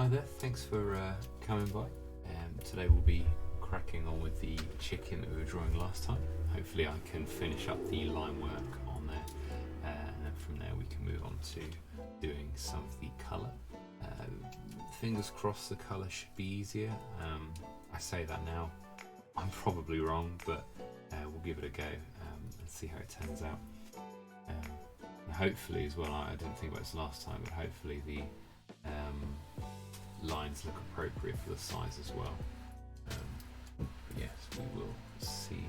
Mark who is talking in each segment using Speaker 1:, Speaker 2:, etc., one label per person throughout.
Speaker 1: Hi there, thanks for coming by. Today we'll be cracking on with the chicken that we were drawing last time. Hopefully I can finish up the line work on there, and then from there we can move on to doing some of the colour. Fingers crossed the colour should be easier. I say that now, I'm probably wrong, but we'll give it a go and see how it turns out. And hopefully as well, I didn't think about this last time, but hopefully the lines look appropriate for the size as well. Yes, we will see.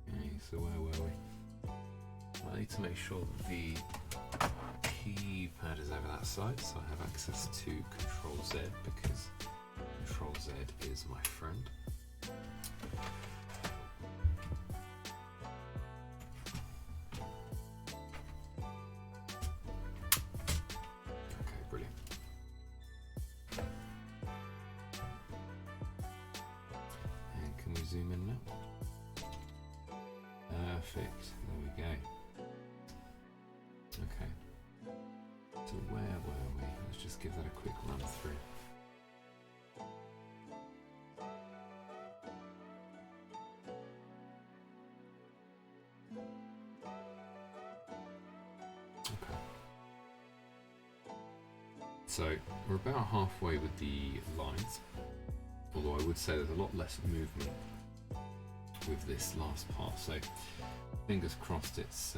Speaker 1: Okay, so where were we? Well, I need to make sure that the keypad is over that side, so I have access to Control Z because Control Z is my friend. Zoom in now. Perfect. There we go. Okay. So where were we? Let's just give that a quick run through. Okay. So we're about halfway with the lines, although I would say there's a lot less movement with this last part, so fingers crossed it's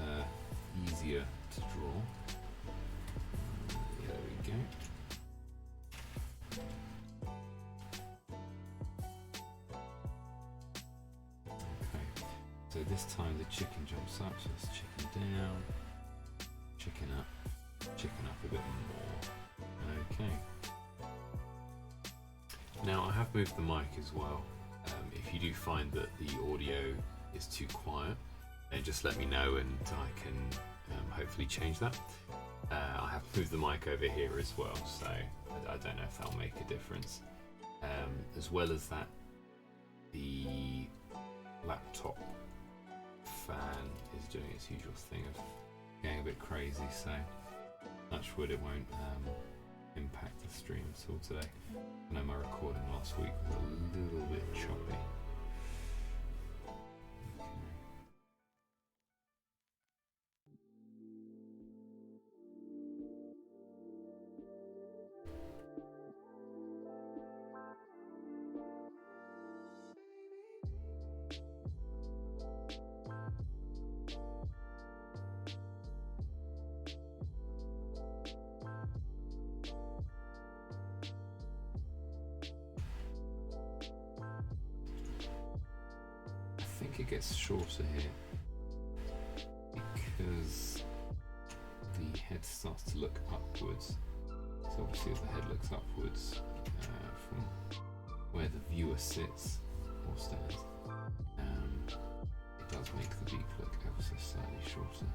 Speaker 1: easier to draw. There we go. Okay, so this time the chicken jumps up, so it's chicken down, chicken up a bit more. Okay. Now I have moved the mic as well. If you do find that the audio is too quiet, then just let me know and I can hopefully change that. I have moved the mic over here as well, so I don't know if that'll make a difference. As well as that, the laptop fan is doing its usual thing of getting a bit crazy, so touch wood it won't impact the stream at all today. I know my recording last week was a little bit choppy. I think it gets shorter here because the head starts to look upwards. So obviously as the head looks upwards from where the viewer sits or stands, it does make the beak look ever so slightly shorter.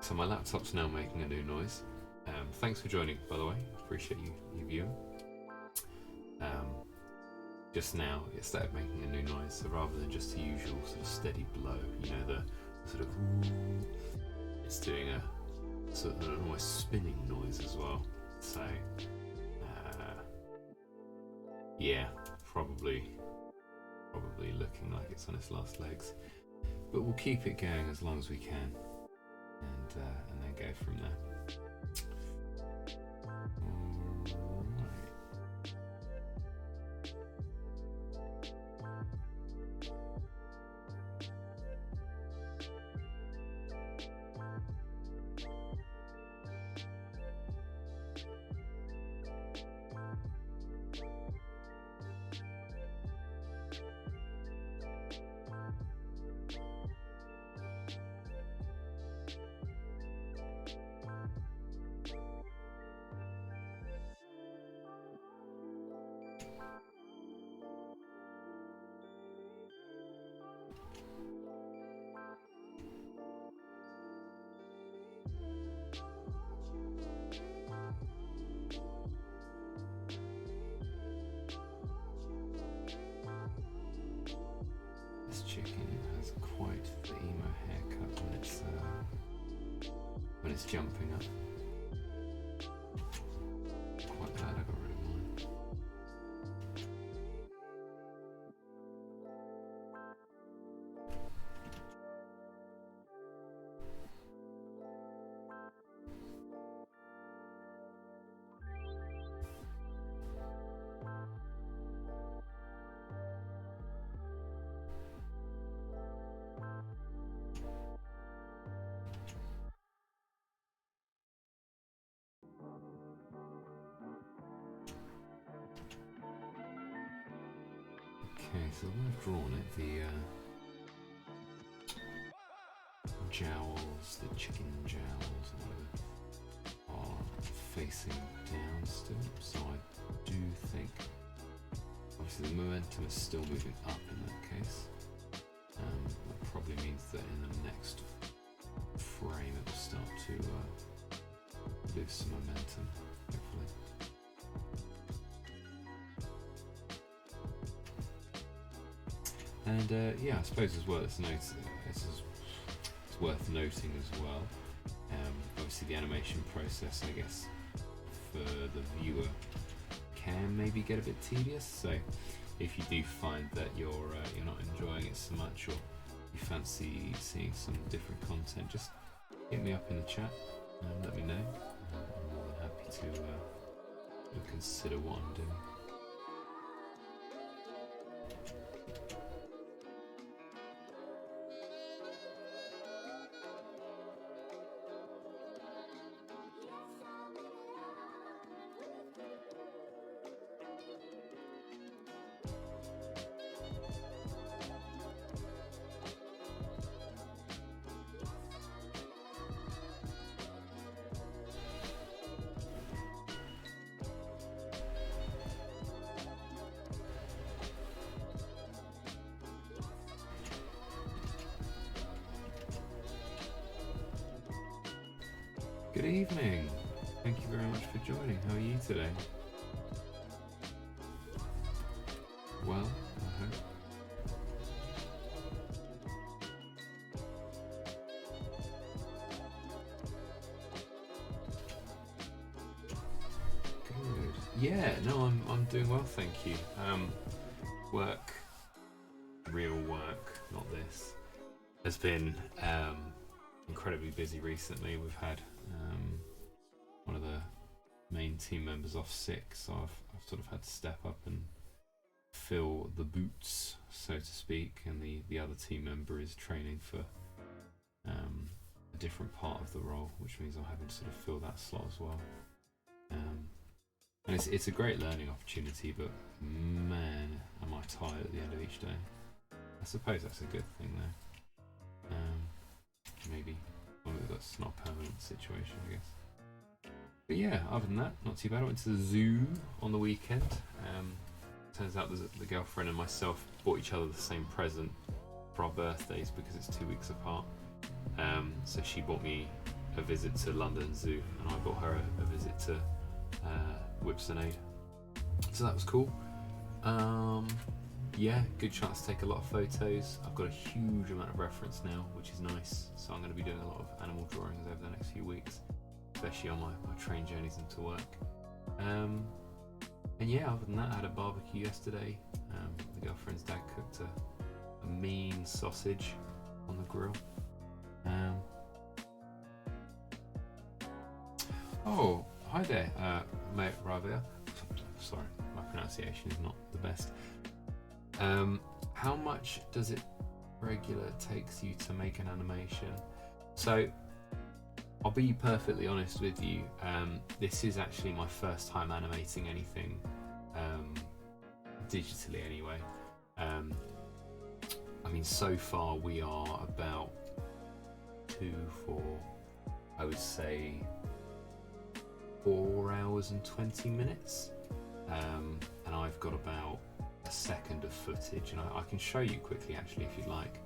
Speaker 1: So my laptop's now making a new noise. Thanks for joining, by the way. Appreciate you viewing. Just now it started making a new noise, so rather than just the usual sort of steady blow, you know, the sort of ooh, it's doing a sort of an almost spinning noise as well. So yeah, probably looking like it's on its last legs, but we'll keep it going as long as we can. And then go from there. jumping up. Quite glad I got rid of mine. Okay, so I've drawn it, the jowls, the chicken jowls, or whatever, are facing down still, so I do think, obviously the momentum is still moving up in that case. That probably means that in the next frame it will start to lose some momentum, hopefully. And yeah, I suppose as well, it's worth noting as well. Obviously, the animation process, I guess, for the viewer can maybe get a bit tedious. So, if you do find that you're not enjoying it so much, or you fancy seeing some different content, just hit me up in the chat and let me know. I'm more than happy to consider what I'm doing. Good evening. Thank you very much for joining. How are you today? Well, I hope. Good. Yeah, no, I'm doing well, thank you. Work, real work, not this, has been incredibly busy recently. We've had one of the main team members off sick, so I've sort of had to step up and fill the boots, so to speak, and the other team member is training for a different part of the role, which means I'm having to sort of fill that slot as well. And it's a great learning opportunity, but man, am I tired at the end of each day. I suppose that's a good thing though. Maybe that's not a permanent situation, I guess. But yeah, other than that, not too bad. I went to the zoo on the weekend. Turns out the girlfriend and myself bought each other the same present for our birthdays because it's 2 weeks apart. So she bought me a visit to London Zoo, and I bought her a visit to Whipsonade. So that was cool. Yeah, good chance to take a lot of photos. I've got a huge amount of reference now, which is nice. So I'm going to be doing a lot of animal drawings over the next few weeks, especially on my train journeys into work. And yeah, other than that, I had a barbecue yesterday. The girlfriend's dad cooked a mean sausage on the grill. Oh, hi there, mate Ravia. Sorry, my pronunciation is not the best. How much does it regular takes you to make an animation? So I'll be perfectly honest with you, this is actually my first time animating anything digitally anyway. I mean, so far we are about 4 hours and 20 minutes, and I've got about a second of footage, and I can show you quickly actually if you'd like.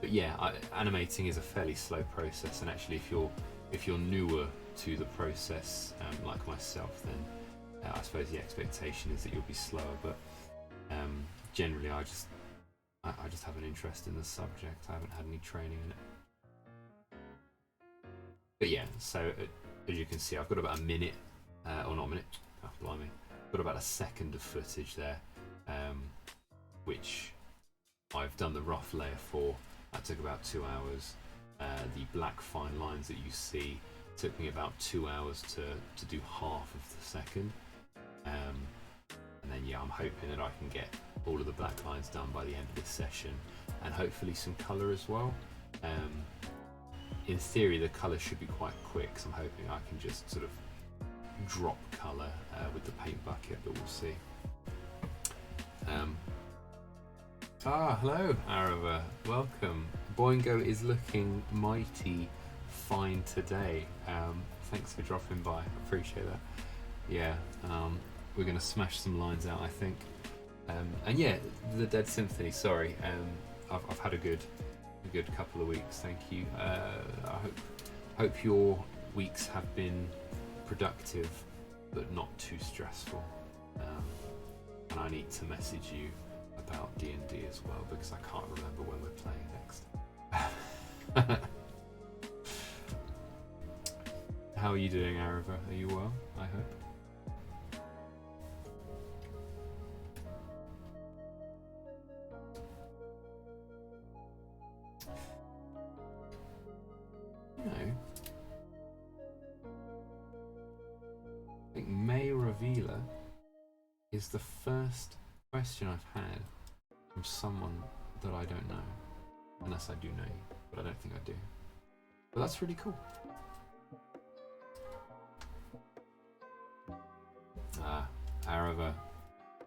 Speaker 1: But yeah, animating is a fairly slow process, and actually if you're newer to the process, like myself, then I suppose the expectation is that you'll be slower. But generally, I just have an interest in the subject. I haven't had any training in it. But yeah, so as you can see, I've got about a minute, or not a minute, oh, blimey, got about a second of footage there, which I've done the rough layer for. That took about 2 hours. The black fine lines that you see took me about 2 hours to do half of the second. And then yeah, I'm hoping that I can get all of the black lines done by the end of this session, and hopefully some colour as well. In theory, the colour should be quite quick, so I'm hoping I can just sort of drop colour with the paint bucket, but we'll see. Hello, Arava. Welcome. Boingo is looking mighty fine today. Thanks for dropping by. I appreciate that. Yeah, we're going to smash some lines out, I think. And yeah, the Dead Symphony. Sorry, I've had a good couple of weeks. Thank you. I hope your weeks have been productive, but not too stressful. And I need to message you about D&D as well, because I can't remember when we're playing next. How are you doing, Arava? Are you well? I hope. No. I think May Revealer is the first question I've had from someone that I don't know. Unless I do know you, but I don't think I do. But that's really cool. Arava,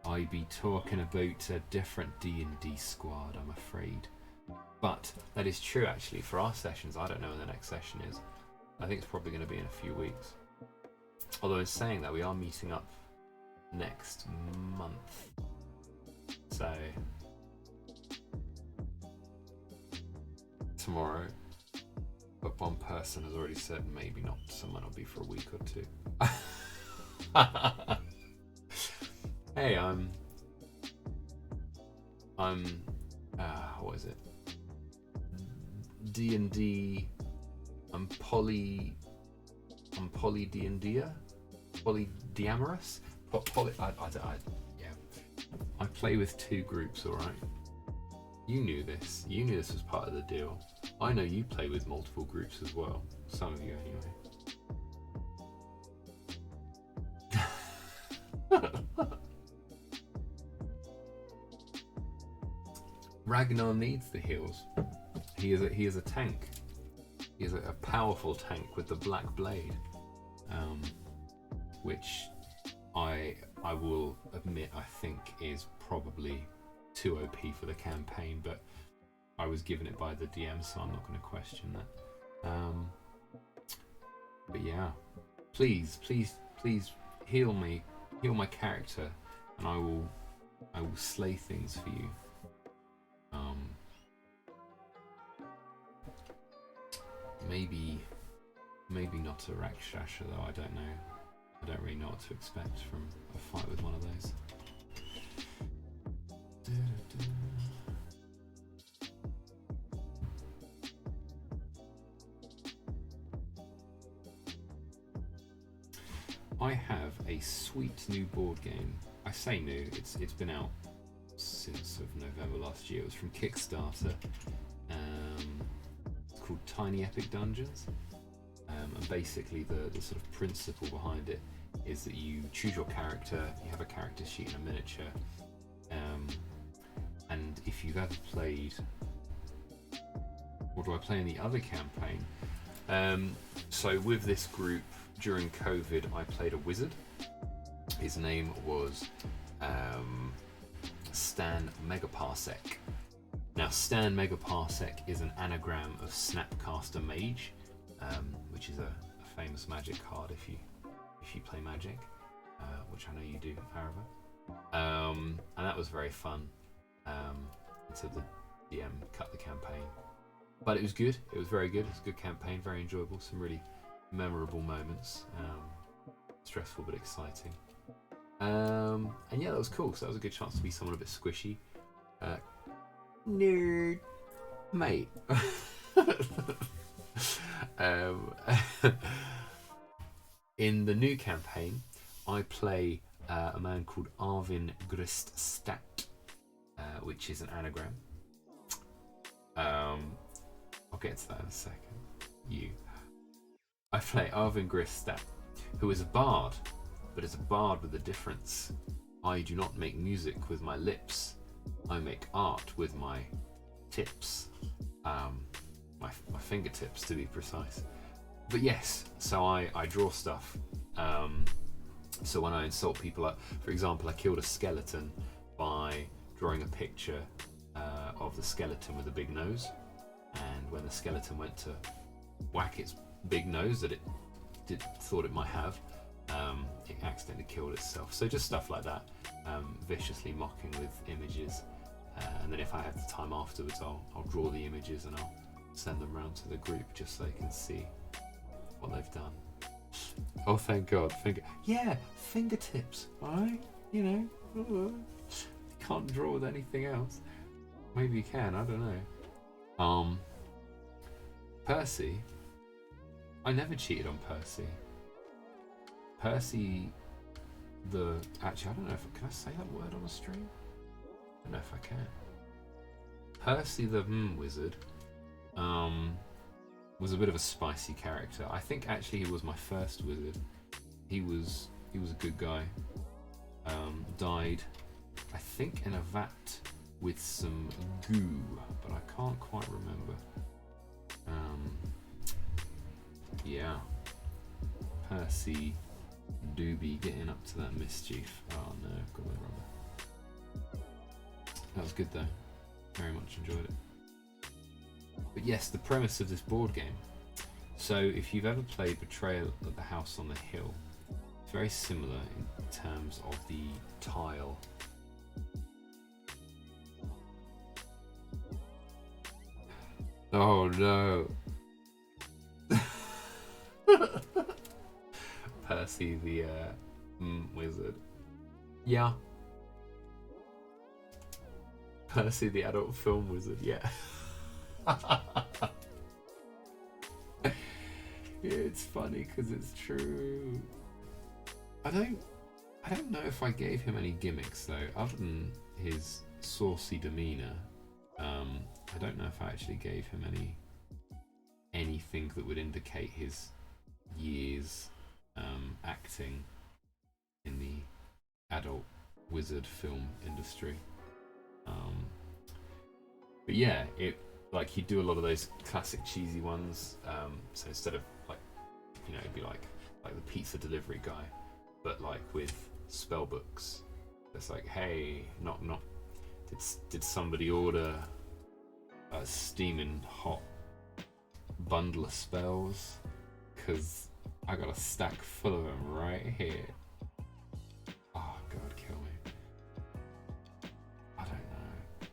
Speaker 1: I be talking about a different D&D squad, I'm afraid. But that is true, actually. For our sessions, I don't know when the next session is. I think it's probably going to be in a few weeks. Although in saying that, we are meeting up next month. So tomorrow. But one person has already said maybe not, so it might not be for a week or two. Hey, what is it? D&D. I'm poly D&D-er? Polydiamorous? Yeah. I play with 2 groups, alright? You knew this. You knew this was part of the deal. I know you play with multiple groups as well. Some of you, anyway. Ragnar needs the heals. He is a tank. He is a powerful tank with the black blade, which I will admit I think is probably too OP for the campaign, but I was given it by the DM, so I'm not going to question that. But yeah, please heal me, heal my character, and I will slay things for you. Maybe not a Rakshasha though, I don't know. I don't really know what to expect from a fight with one of those. I have a sweet new board game. I say new, it's been out since of November last year. It was from Kickstarter. It's called Tiny Epic Dungeons. And basically the sort of principle behind it is that you choose your character, you have a character sheet and a miniature, and if you've ever played, what do I play in the other campaign? So with this group during COVID, I played a wizard. His name was Stan Megaparsec. Now Stan Megaparsec is an anagram of Snapcaster Mage, which is a famous magic card if you play Magic, which I know you do, Arava. And that was very fun until the DM cut the campaign. But it was good, it was very good, it was a good campaign, very enjoyable, some really memorable moments, stressful but exciting. And yeah, that was cool, so that was a good chance to be someone a bit squishy. Nerd, mate. In the new campaign, I play a man called Arvin Griststat, which is an anagram. I'll get to that in a second. I play Arvin Griststat, who is a bard, but is a bard with a difference. I do not make music with my lips. I make art with my tips. My fingertips, to be precise. But yes, so I draw stuff. So when I insult people, for example, I killed a skeleton by drawing a picture of the skeleton with a big nose, and when the skeleton went to whack its big nose that it thought it might have, it accidentally killed itself. So just stuff like that, viciously mocking with images, and then if I have the time afterwards, I'll draw the images and I'll send them around to the group just so they can see what they've done. Oh, thank God. Fingertips, alright? You know, you can't draw with anything else. Maybe you can, I don't know. Percy, I never cheated on Percy. Actually, I don't know can I say that word on a stream? I don't know if I can. Percy the wizard was a bit of a spicy character. I think actually he was my first wizard. He was a good guy. Died, I think, in a vat with some goo, but I can't quite remember. Yeah, Percy do be getting up to that mischief. Oh no, got my rubber. That was good though. Very much enjoyed it. But yes, the premise of this board game. So if you've ever played Betrayal at the House on the Hill, it's very similar in terms of the tile. Oh no. Percy the wizard. Yeah. Percy the adult film wizard, yeah. It's funny because it's true. I don't know if I gave him any gimmicks though, other than his saucy demeanour. I don't know if I actually gave him anything that would indicate his years acting in the adult wizard film industry. But yeah, he'd do a lot of those classic cheesy ones. So instead of it'd be like the pizza delivery guy, but like with spell books. It's like, hey, knock knock. Did somebody order a steaming hot bundle of spells? 'Cause I got a stack full of them right here. Oh God, kill me. I don't know.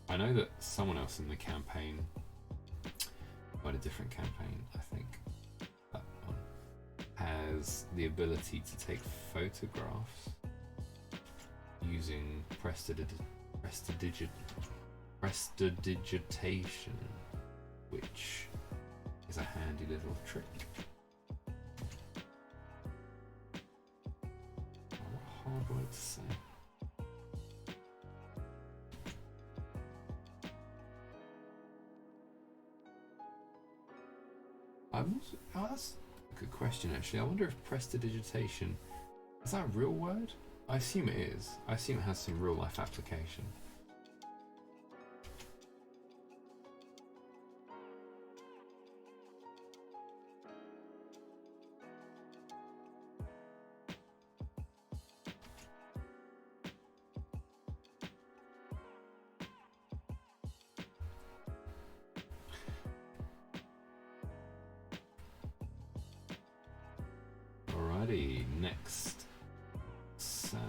Speaker 1: I know that someone else in the campaign, quite a different campaign, I think, that one, has the ability to take photographs using prestidigitation, which is a handy little trick. What a hard word to say. That's a good question actually. I wonder if prestidigitation, is that a real word? I assume it is. I assume it has some real life application. Alrighty, next cell.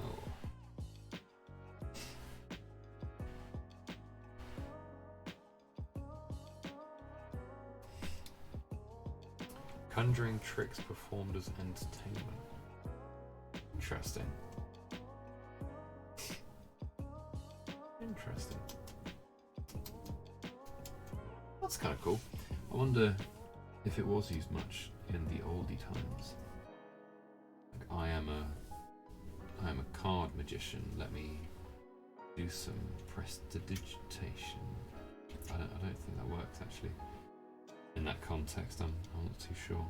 Speaker 1: Conjuring tricks performed as entertainment. Interesting. Interesting. That's kind of cool. I wonder if it was used much in the oldie times. Like, I am a card magician. Let me do some prestidigitation. I don't think that works actually. In that context, I'm not too sure.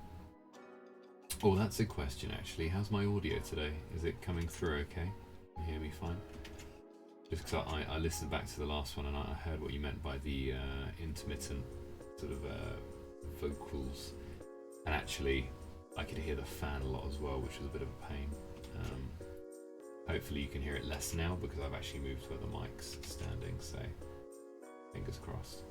Speaker 1: Oh, that's a question actually. How's my audio today? Is it coming through okay? Can you hear me fine? Just because I listened back to the last one and I heard what you meant by the intermittent sort of vocals, and actually I could hear the fan a lot as well, which was a bit of a pain. Hopefully you can hear it less now because I've actually moved to where the mic's standing, so fingers crossed.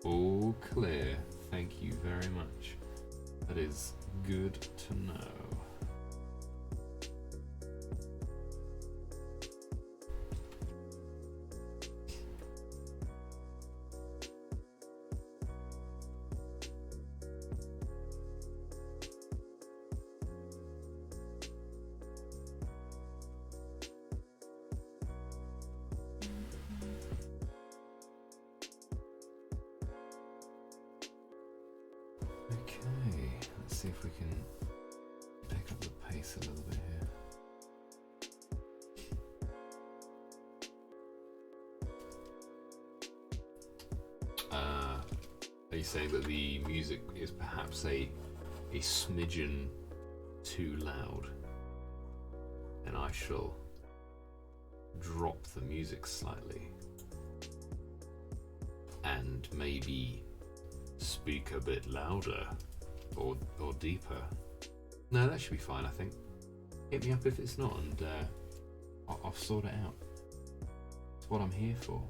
Speaker 1: All clear. Thank you very much. That is good to know. Okay, let's see if we can pick up the pace a little bit here. Are you saying that the music is perhaps a smidgen too loud? And I shall drop the music slightly and maybe speak a bit louder or deeper. No, that should be fine, I think. Hit me up if it's not, and I'll sort it out. It's what I'm here for.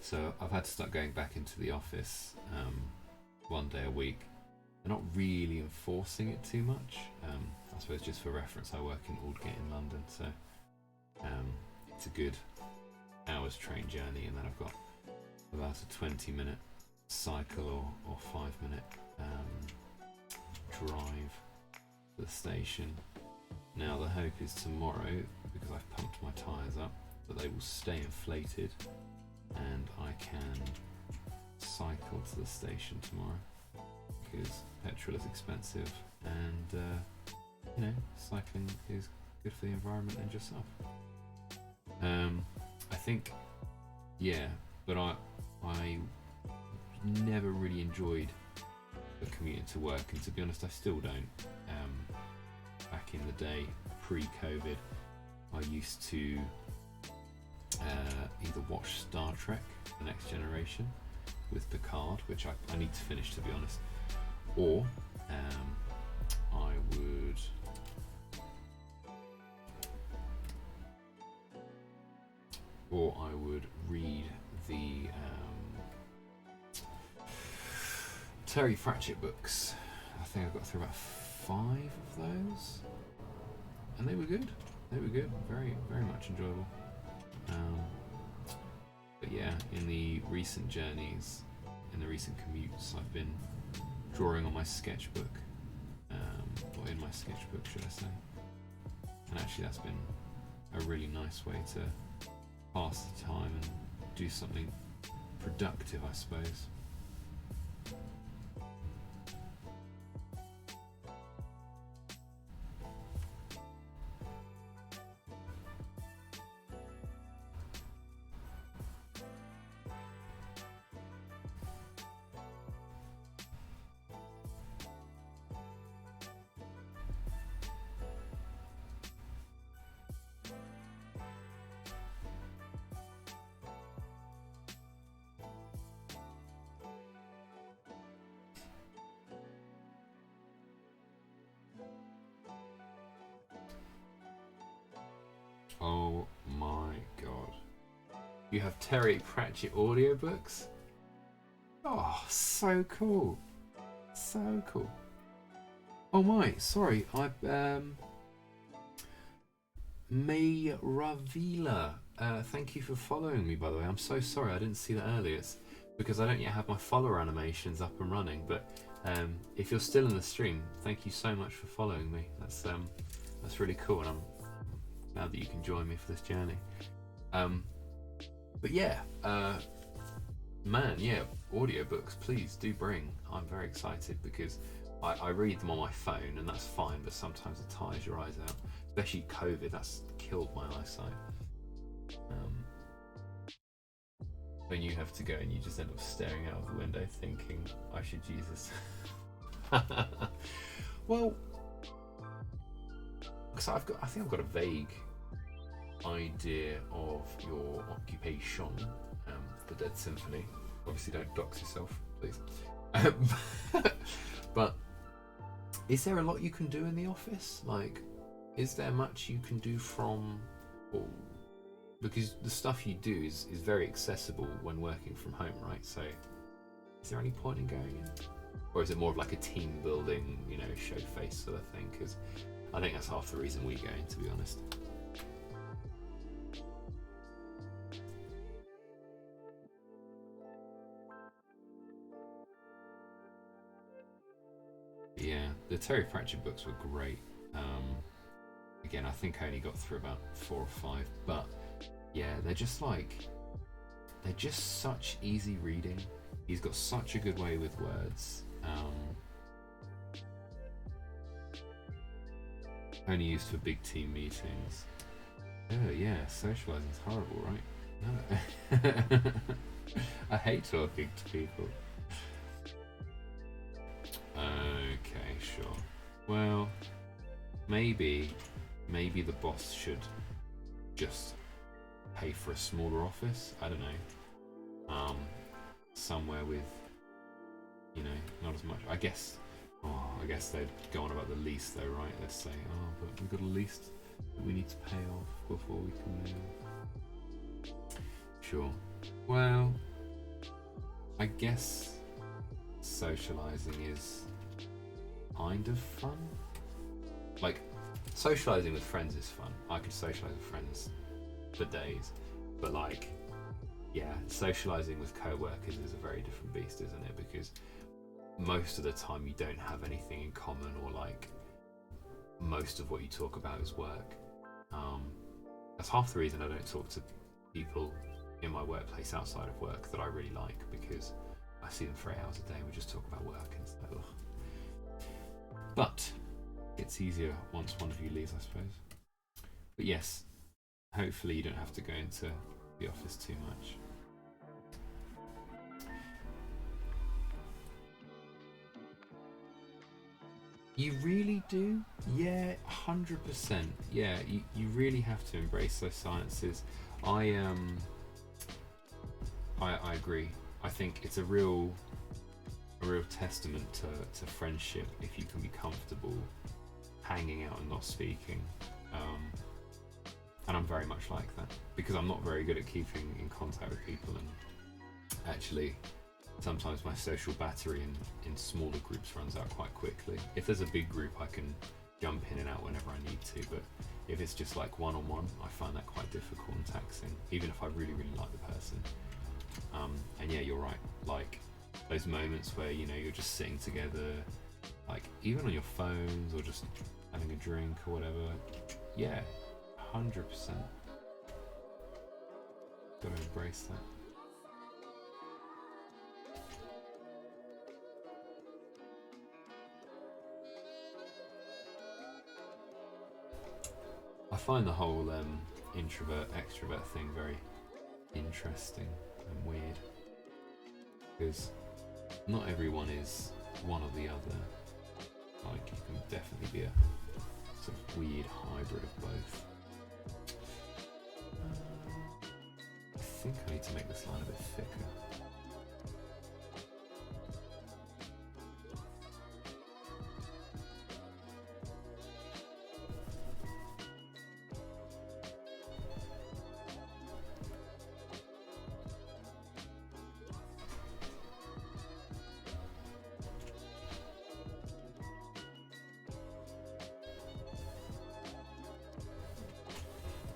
Speaker 1: So I've had to start going back into the office one day a week. They're not really enforcing it too much. I suppose just for reference, I work in Aldgate in London, so it's a good hour's train journey, and then I've got about a 20-minute cycle or 5-minute drive to the station. Now the hope is tomorrow, because I've pumped my tyres up, that they will stay inflated and I can cycle to the station tomorrow, because petrol is expensive, and cycling is good for the environment and yourself. I think, yeah, but I never really enjoyed the commute to work, and to be honest I still don't. Back in the day, pre-COVID, I used to either watch Star Trek The Next Generation with Picard, which I need to finish, to be honest, or I would read the Terry Pratchett books. I think I got through about 5 of those, and they were good. Very, very much enjoyable. But yeah, in the recent journeys, in the recent commutes, I've been drawing on my sketchbook, or in my sketchbook, should I say. And actually that's been a really nice way to pass the time and do something productive, I suppose. You have Terry Pratchett audiobooks. Oh, so cool. So cool. Oh my, sorry, May Ravila. Thank you for following me, by the way. I'm so sorry I didn't see that earlier. It's because I don't yet have my follower animations up and running. But if you're still in the stream, thank you so much for following me. That's really cool, and I'm glad that you can join me for this journey. But yeah, man, yeah, audiobooks, please do bring. I'm very excited because I read them on my phone, and that's fine, but sometimes it tires your eyes out. Especially COVID, that's killed my eyesight. When you have to go and you just end up staring out of the window thinking, I should use this. Well, because I think I've got a vague idea of your occupation, the Dead Symphony. Obviously, don't dox yourself, please. But is there a lot you can do in the office? Like, is there much you can do from? Because the stuff you do is very accessible when working from home, right? So, is there any point in going in, or is it more of like a team building, show face sort of thing? Because I think that's half the reason we go in, to be honest. Yeah, the Terry Pratchett books were great. Again, I think I only got through about 4 or 5, but yeah, they're just such easy reading. He's got such a good way with words. Only used for big team meetings. Oh yeah, socializing's horrible, right? No. I hate talking to people. Okay, sure. Well, maybe the boss should just pay for a smaller office. I don't know. Somewhere with, not as much. I guess they'd go on about the lease, though, right? They'd say, but we've got a lease that we need to pay off before we can move. Sure. Well, I guess socializing is kind of fun. Like, socializing with friends is fun. I could socialize with friends for days, but socializing with co-workers is a very different beast, isn't it? Because most of the time you don't have anything in common, or most of what you talk about is work. That's half the reason I don't talk to people in my workplace outside of work that I really like, because I see them for 8 hours a day and we just talk about work, and it's like, ugh. But it's easier once one of you leaves, I suppose. But yes, hopefully you don't have to go into the office too much. You really do? Yeah, 100%. Yeah, you really have to embrace those silences. I agree. I think it's a real testament to friendship if you can be comfortable hanging out and not speaking. And I'm very much like that, because I'm not very good at keeping in contact with people, and actually sometimes my social battery in smaller groups runs out quite quickly. If there's a big group, I can jump in and out whenever I need to, but if it's just like one-on-one, I find that quite difficult and taxing, even if I really, really like the person. And yeah, you're right, like those moments where you're just sitting together, like even on your phones or just having a drink or whatever. Yeah, 100%. Gotta embrace that. I find the whole introvert extrovert thing very interesting and weird, because not everyone is one or the other. Like, you can definitely be a sort of weird hybrid of both. I think I need to make this line a bit thicker.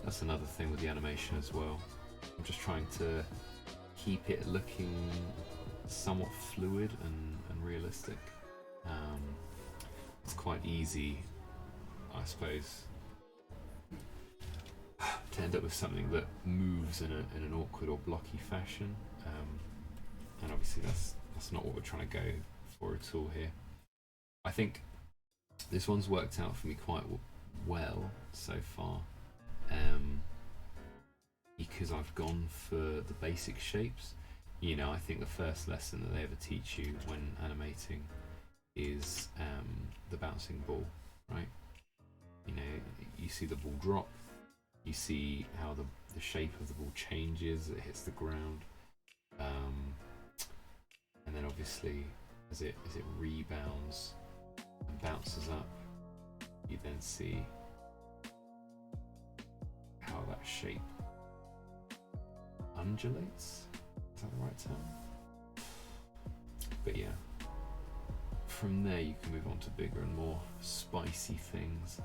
Speaker 1: that's another thing with the animation as well. I'm just trying to keep it looking somewhat fluid and realistic. It's quite easy, I suppose, to end up with something that moves in an awkward or blocky fashion, and obviously that's not what we're trying to go for at all here. I think this one's worked out for me quite well so far, because I've gone for the basic shapes. You know, I think the first lesson that they ever teach you when animating is the bouncing ball, right? You know, you see the ball drop, you see how the shape of the ball changes as it hits the ground, and then obviously as it rebounds and bounces up, you then see how that shape undulates. Is that the right term? But yeah, from there you can move on to bigger and more spicy things.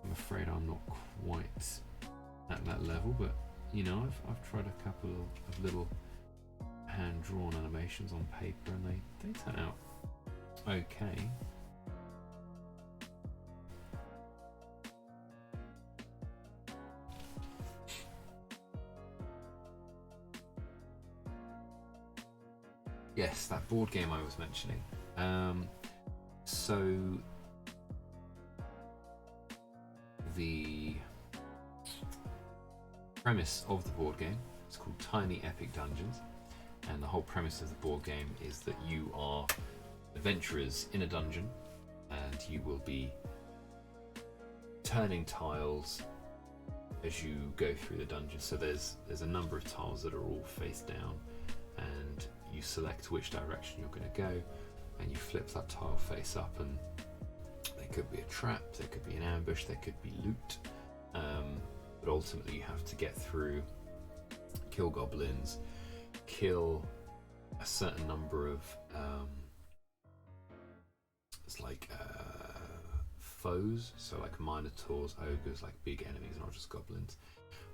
Speaker 1: I'm afraid I'm not quite at that level, but you know, I've tried a couple of little hand-drawn animations on paper, and they turn out okay. Yes, that board game I was mentioning. So the premise of the board game is called Tiny Epic Dungeons, and the whole premise of the board game is that you are adventurers in a dungeon, and you will be turning tiles as you go through the dungeon. So there's a number of tiles that are all face down, and you select which direction you're going to go, and you flip that tile face up, and there could be a trap, there could be an ambush, there could be loot, but ultimately you have to get through, kill goblins, kill a certain number of it's like foes, so like minotaurs, ogres, like big enemies, not just goblins.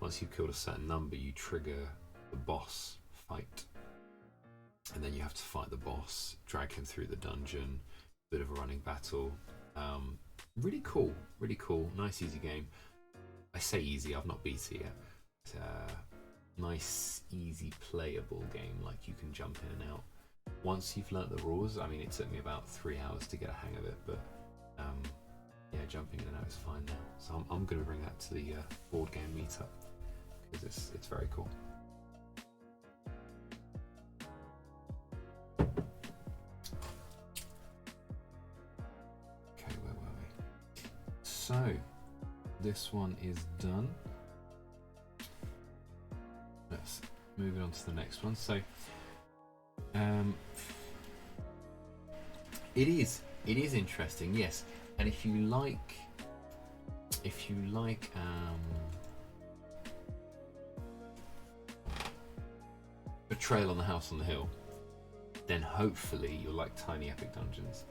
Speaker 1: Once you've killed a certain number, you trigger the boss fight, and then you have to fight the boss, drag him through the dungeon, bit of a running battle. Really cool, nice easy game. I say easy, I've not beat it yet. It's a nice, easy, playable game, like you can jump in and out. Once you've learnt the rules, I mean, it took me about 3 hours to get a hang of it, but yeah, jumping in and out is fine now. So I'm going to bring that to the board game meetup, because it's very cool. Okay, where were we? So this one is done. Let's move on to the next one. So it is interesting, yes. And if you like Betrayal on the House on the Hill, then hopefully you'll like Tiny Epic Dungeons.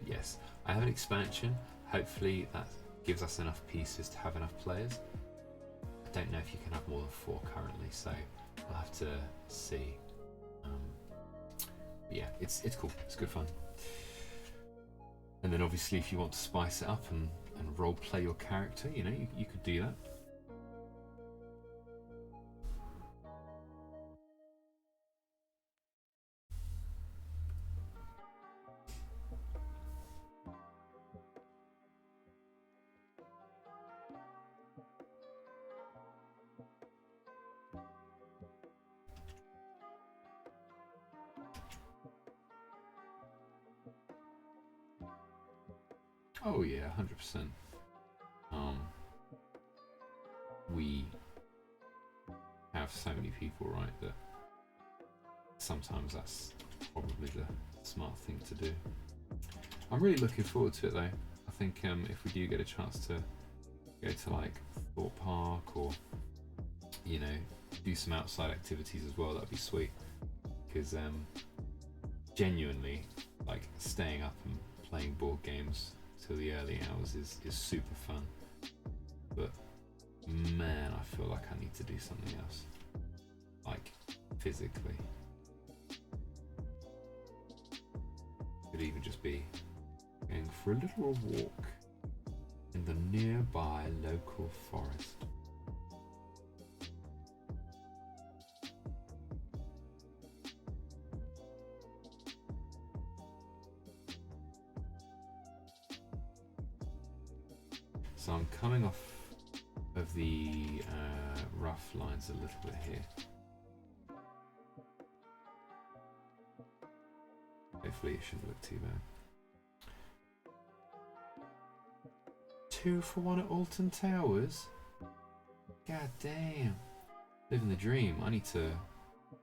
Speaker 1: Yes, I have an expansion. Hopefully that gives us enough pieces to have enough players. I don't know if you can have more than 4 currently, so I'll have to see. But yeah, it's cool. It's good fun. And then obviously if you want to spice it up and role play your character, you know, you could do that. Oh yeah, 100%. We have so many people, right, that sometimes that's probably the smart thing to do. I'm really looking forward to it though. I think if we do get a chance to go to like Thorpe Park, or you know, do some outside activities as well, that'd be sweet. Because genuinely, like, staying up and playing board games till the early hours is super fun. But feel like I need to do something else, like physically. Could even just be going for a little walk in the nearby local forest. So I'm coming off of the rough lines a little bit here. Hopefully it shouldn't look too bad. 2 for 1 at Alton Towers? God damn. Living the dream. I need to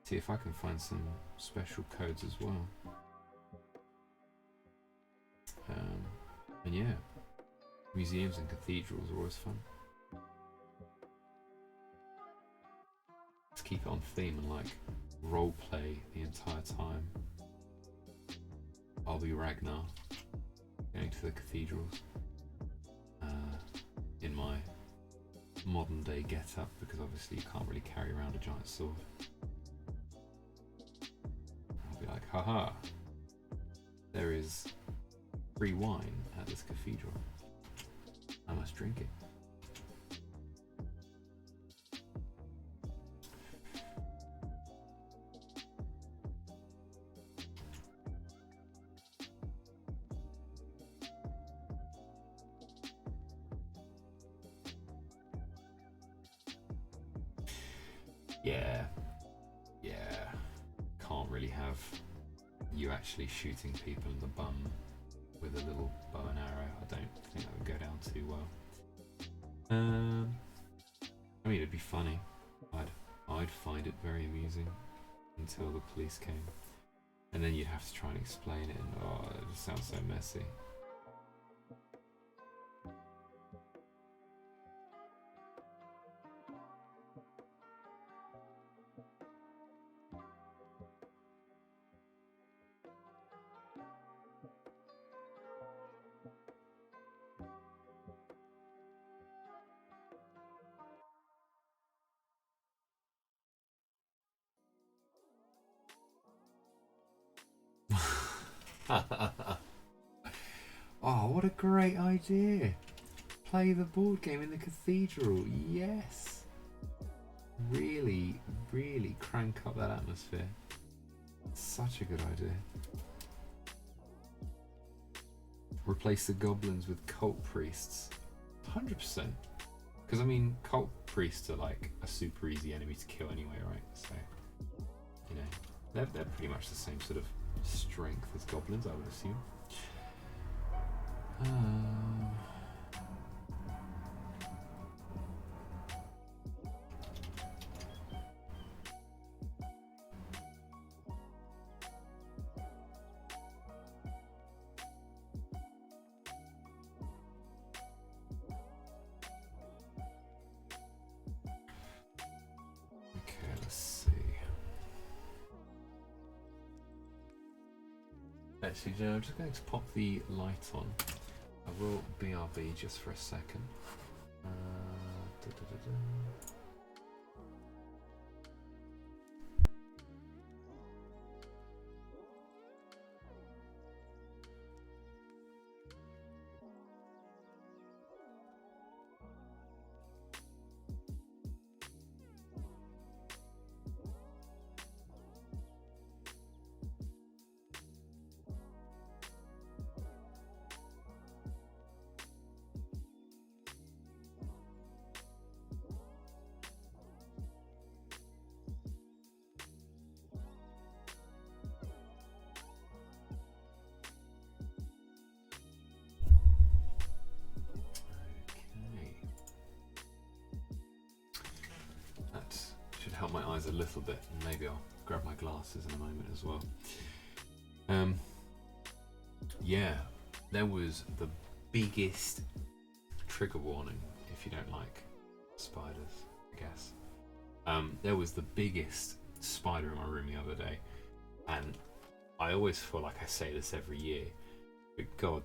Speaker 1: see if I can find some special codes as well. And yeah, museums and cathedrals are always fun. Let's keep it on theme and like role play the entire time. I'll be Ragnar, going to the cathedrals in my modern day get-up, because obviously you can't really carry around a giant sword. I'll be like, haha, there is free wine at this cathedral. I must drink it. Yeah. Can't really have you actually shooting people in the bum with a little bow and arrow. I don't think that would go down too well. I mean, it'd be funny. I'd find it very amusing until the police came, and then you'd have to try and explain it, and oh, it just sounds so messy. Oh, what a great idea! Play the board game in the cathedral, yes! Really, really crank up that atmosphere. Such a good idea. Replace the goblins with cult priests. 100%. Because, I mean, cult priests are like a super easy enemy to kill anyway, right? So, you know, they're pretty much the same sort of strength as goblins, I would assume. Okay, let's see. Actually, Joe, I'm just going to pop the light on. I will BRB just for a second. Help my eyes a little bit, and maybe I'll grab my glasses in a moment as well. Yeah, there was the biggest trigger warning if you don't like spiders, I guess. There was the biggest spider in my room the other day, and I always feel like I say this every year, but god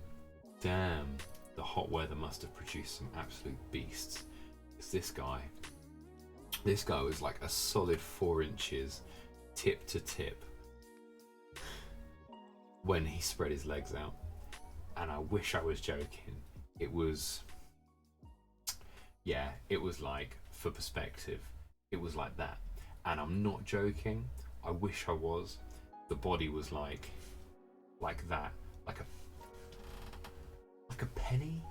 Speaker 1: damn, the hot weather must have produced some absolute beasts. It's this guy. This guy was like a solid 4 inches tip to tip when he spread his legs out. And I wish I was joking. It was, yeah, it was like, for perspective, it was like that. And I'm not joking. I wish I was. The body was like that, like a penny,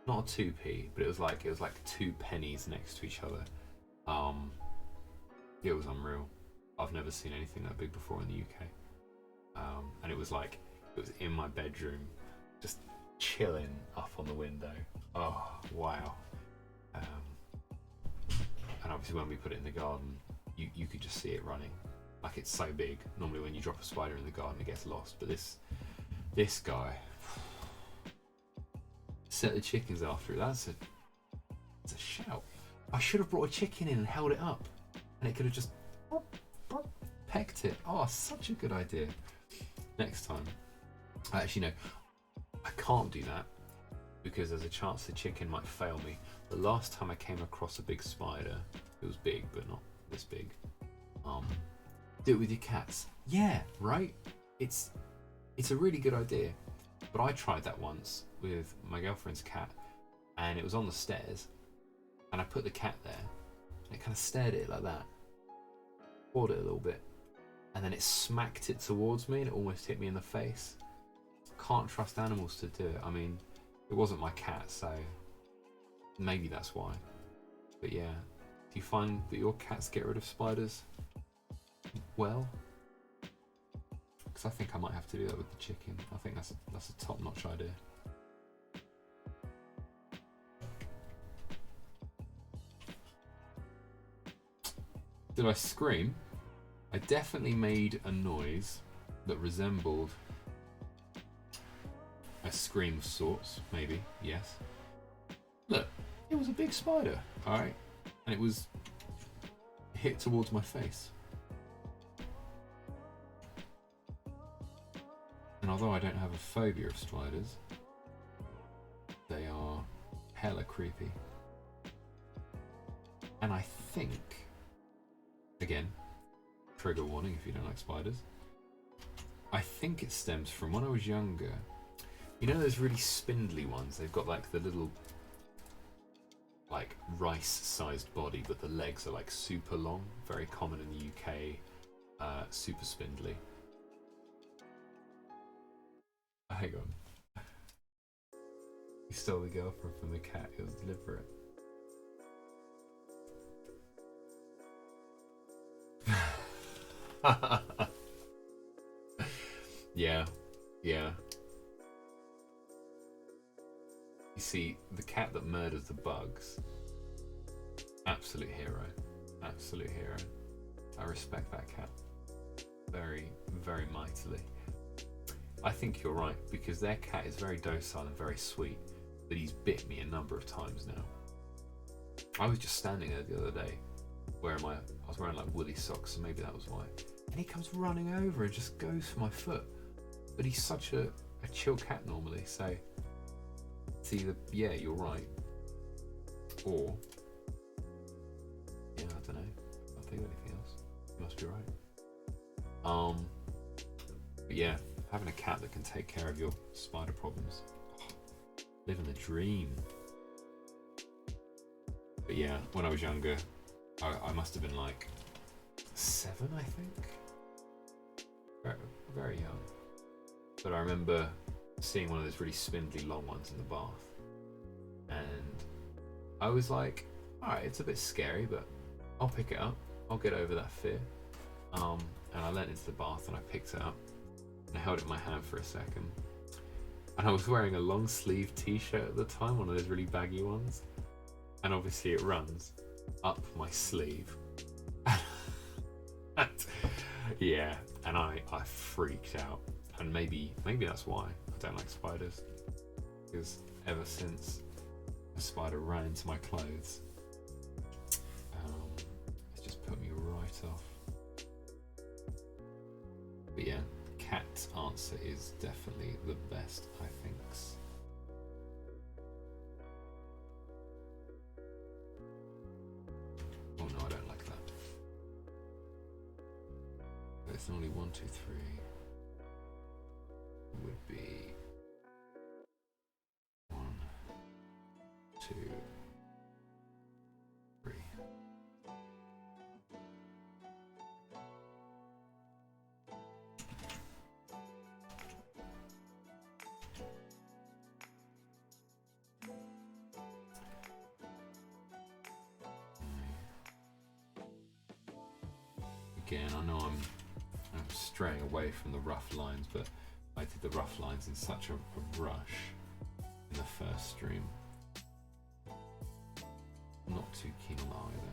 Speaker 1: not a 2p, but it was like 2 pennies next to each other. It was unreal. I've never seen anything that big before in the UK. And it was in my bedroom, just chilling up on the window. Oh wow. And obviously when we put it in the garden, you could just see it running. Like, it's so big. Normally when you drop a spider in the garden, it gets lost. But this guy set the chickens after it. That's a shout. I should have brought a chicken in and held it up, and it could have just pecked it. Oh, such a good idea. Next time. Actually, no, I can't do that because there's a chance the chicken might fail me. The last time I came across a big spider, it was big, but not this big. Do it with your cats. Yeah, right? It's a really good idea. But I tried that once with my girlfriend's cat, and it was on the stairs, and I put the cat there, and it kind of stared at it like that, pawed it a little bit, and then it smacked it towards me, and it almost hit me in the face. Can't trust animals to do it. I mean, it wasn't my cat, so maybe that's why. But yeah, do you find that your cats get rid of spiders well? Because I think I might have to do that with the chicken. I think that's a top-notch idea. Did I scream? I definitely made a noise that resembled a scream of sorts, maybe, yes. Look, it was a big spider, alright? And it was hit towards my face. And although I don't have a phobia of spiders, they are hella creepy. And I think, again, trigger warning if you don't like spiders, I think it stems from when I was younger. You know those really spindly ones? They've got like the little, like, rice-sized body, but the legs are like super long. Very common in the UK. Super spindly. Hang on. You stole the girlfriend from the cat. It was deliberate. Yeah. You see, the cat that murders the bugs, absolute hero. Absolute hero. I respect that cat very, very mightily. I think you're right, because their cat is very docile and very sweet, but he's bit me a number of times now. I was just standing there the other day, I was wearing like woolly socks, so maybe that was why. And he comes running over and just goes for my foot. But he's such a chill cat normally, so it's either, yeah, you're right, or, yeah, I don't know. I can't think of anything else. You must be right. But yeah, having a cat that can take care of your spider problems, living the dream. But yeah, when I was younger, I must have been like 7, I think. Very, very young. But I remember seeing one of those really spindly long ones in the bath, and I was like, alright, it's a bit scary, but I'll pick it up. I'll get over that fear. And I leant into the bath and I picked it up and I held it in my hand for a second. And I was wearing a long sleeve t-shirt at the time, one of those really baggy ones. And obviously it runs up my sleeve. And, yeah, and I freaked out. And maybe that's why I don't like spiders. Because ever since a spider ran into my clothes, it's just put me right off. But yeah, cat's answer is definitely the best, I think. Oh no, I don't there's only 1, 2, 3. Would be 1, 2, 3. Again, I know I'm straying away from the rough lines, but I did the rough lines in such a rush in the first stream. Not too keen on that either.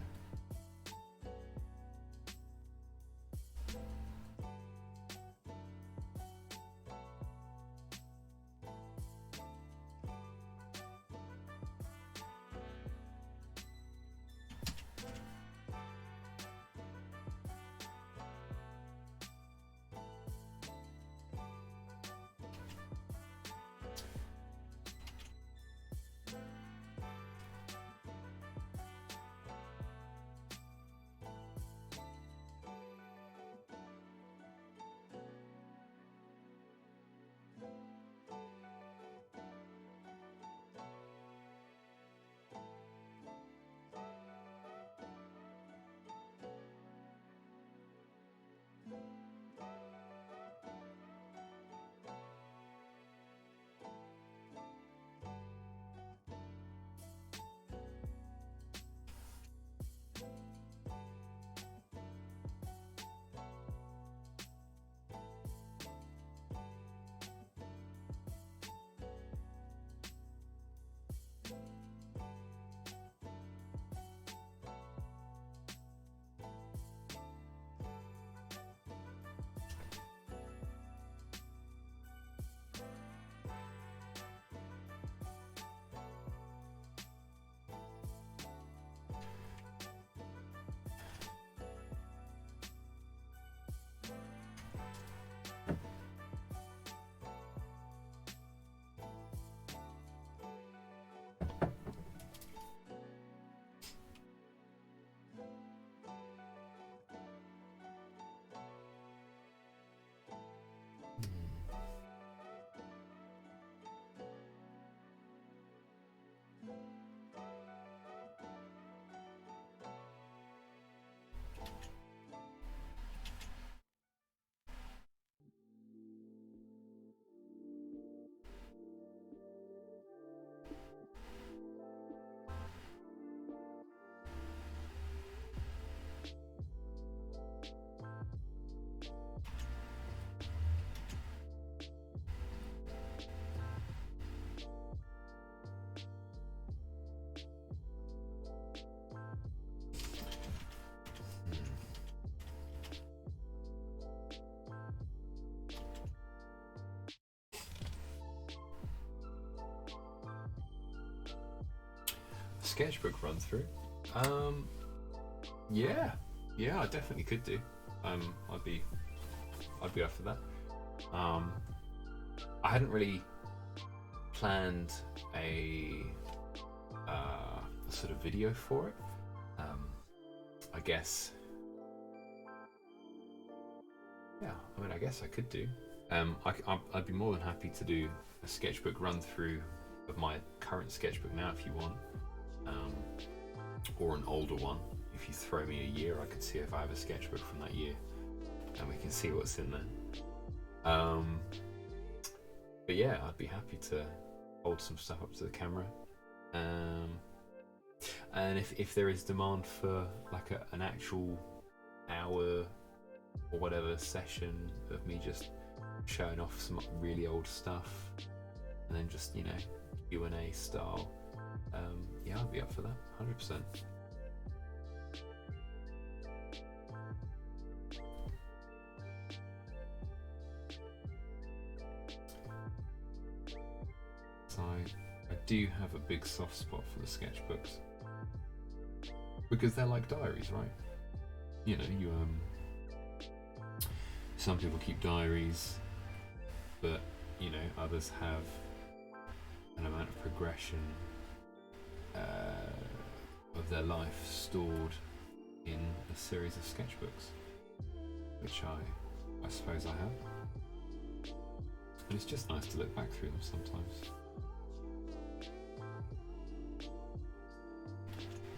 Speaker 1: Sketchbook run through. Yeah, I definitely could do. I'd be up for that. I hadn't really planned a sort of video for it. I guess. Yeah, I mean, I guess I could do. I'd be more than happy to do a sketchbook run through of my current sketchbook now, if you want. Or an older one. If you throw me a year, I could see if I have a sketchbook from that year, and we can see what's in there. But yeah, I'd be happy to hold some stuff up to the camera. And if there is demand for like an actual hour or whatever session of me just showing off some really old stuff, and then just, you know, Q&A style, yeah, I'd be up for that, 100%. So I do have a big soft spot for the sketchbooks, because they're like diaries, right? You know, some people keep diaries, but you know, others have an amount of progression of their life stored in a series of sketchbooks, which I I suppose I have. And it's just nice to look back through them sometimes.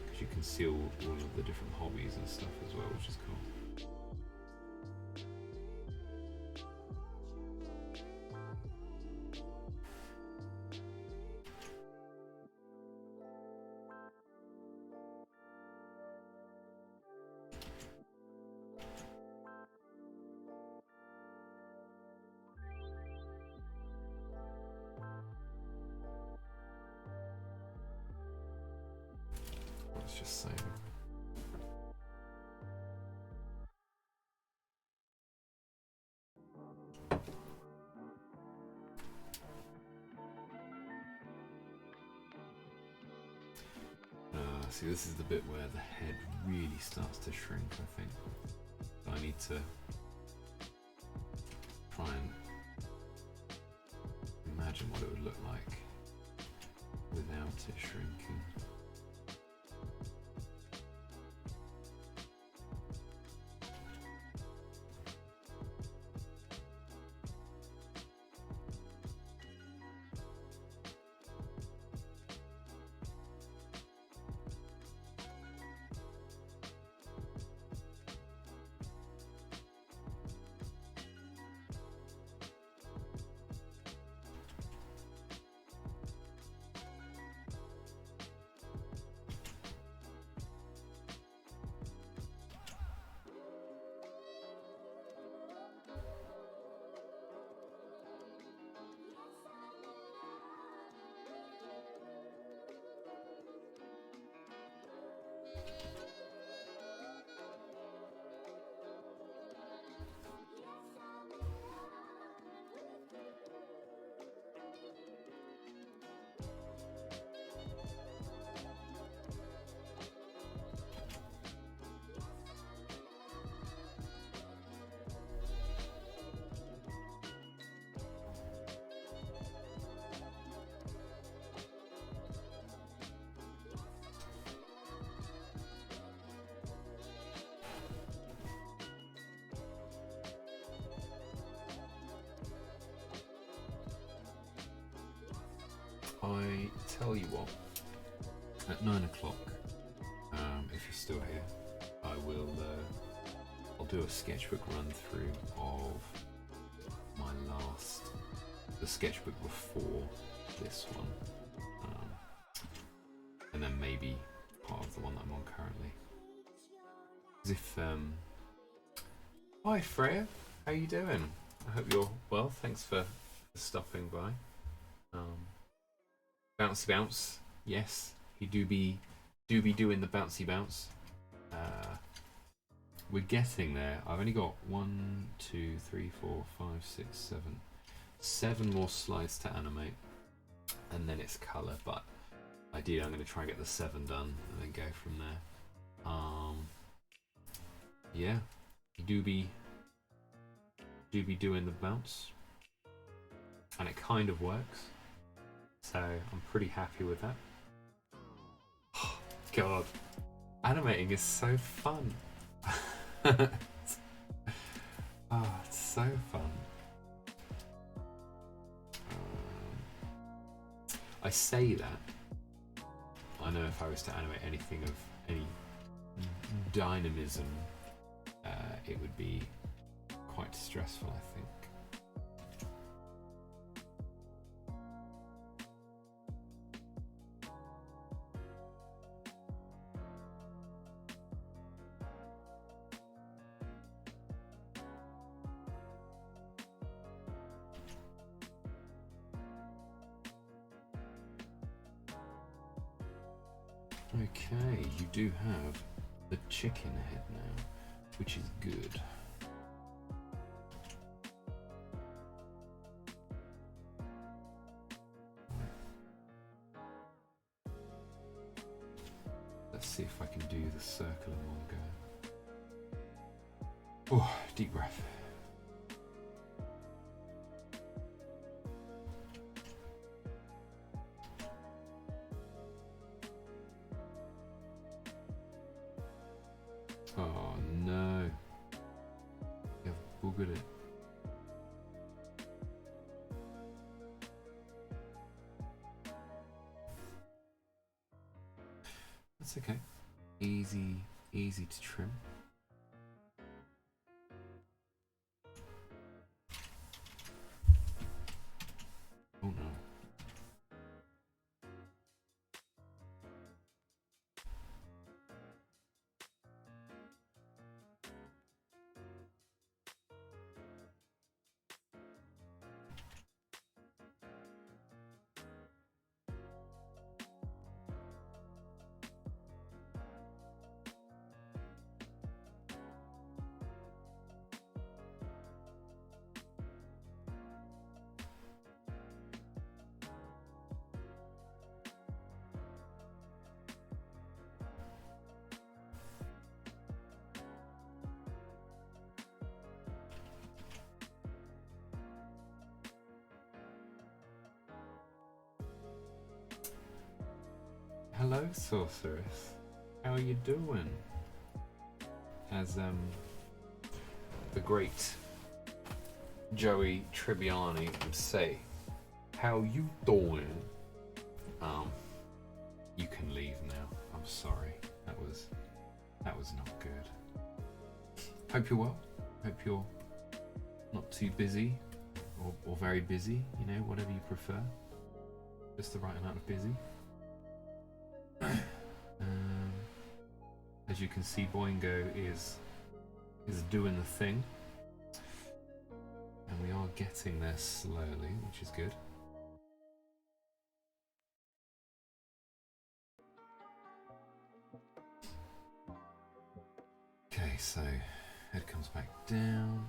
Speaker 1: Because you can see all of the different hobbies and stuff as well, which is cool. Let's just save it. See, this is the bit where the head really starts to shrink, I think. So I need to try and imagine what it would look like without it shrinking. I tell you what, at 9 o'clock, if you're still here, I will. I'll do a sketchbook run through of the sketchbook before this one, and then maybe part of the one that I'm on currently. As if, hi Freya, how you doing? I hope you're well. Thanks for stopping by. Bouncy bounce, yes, he do be doing the bouncy bounce. We're getting there. I've only got 1, 2, 3, 4, 5, 6, 7 more slides to animate, and then it's colour. But ideally, I'm going to try and get the 7 done and then go from there. Yeah, he do be doing the bounce, and it kind of works. So I'm pretty happy with that. Oh, God, animating is so fun. It's so fun. I say that. I know if I was to animate anything of any dynamism, it would be quite stressful, I think. Okay, you do have the chicken head now, which is good. Let's see if I can do the circle in one go. Oh, deep breath. with it. That's okay. Easy to trim. Oh no. Hello, sorceress. How are you doing? As the great Joey Tribbiani would say, how you doing? You can leave now. I'm sorry. That was not good. Hope you're well. Hope you're not too busy or very busy. You know, whatever you prefer. Just the right amount of busy. As you can see, Boingo is doing the thing, and we are getting there slowly, which is good. Okay, so head comes back down.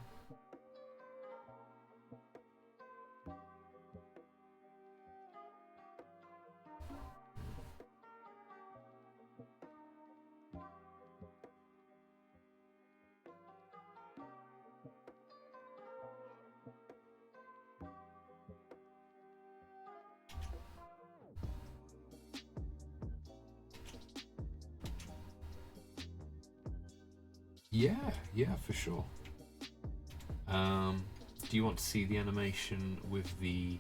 Speaker 1: Yeah, for sure. Do you want to see the animation with the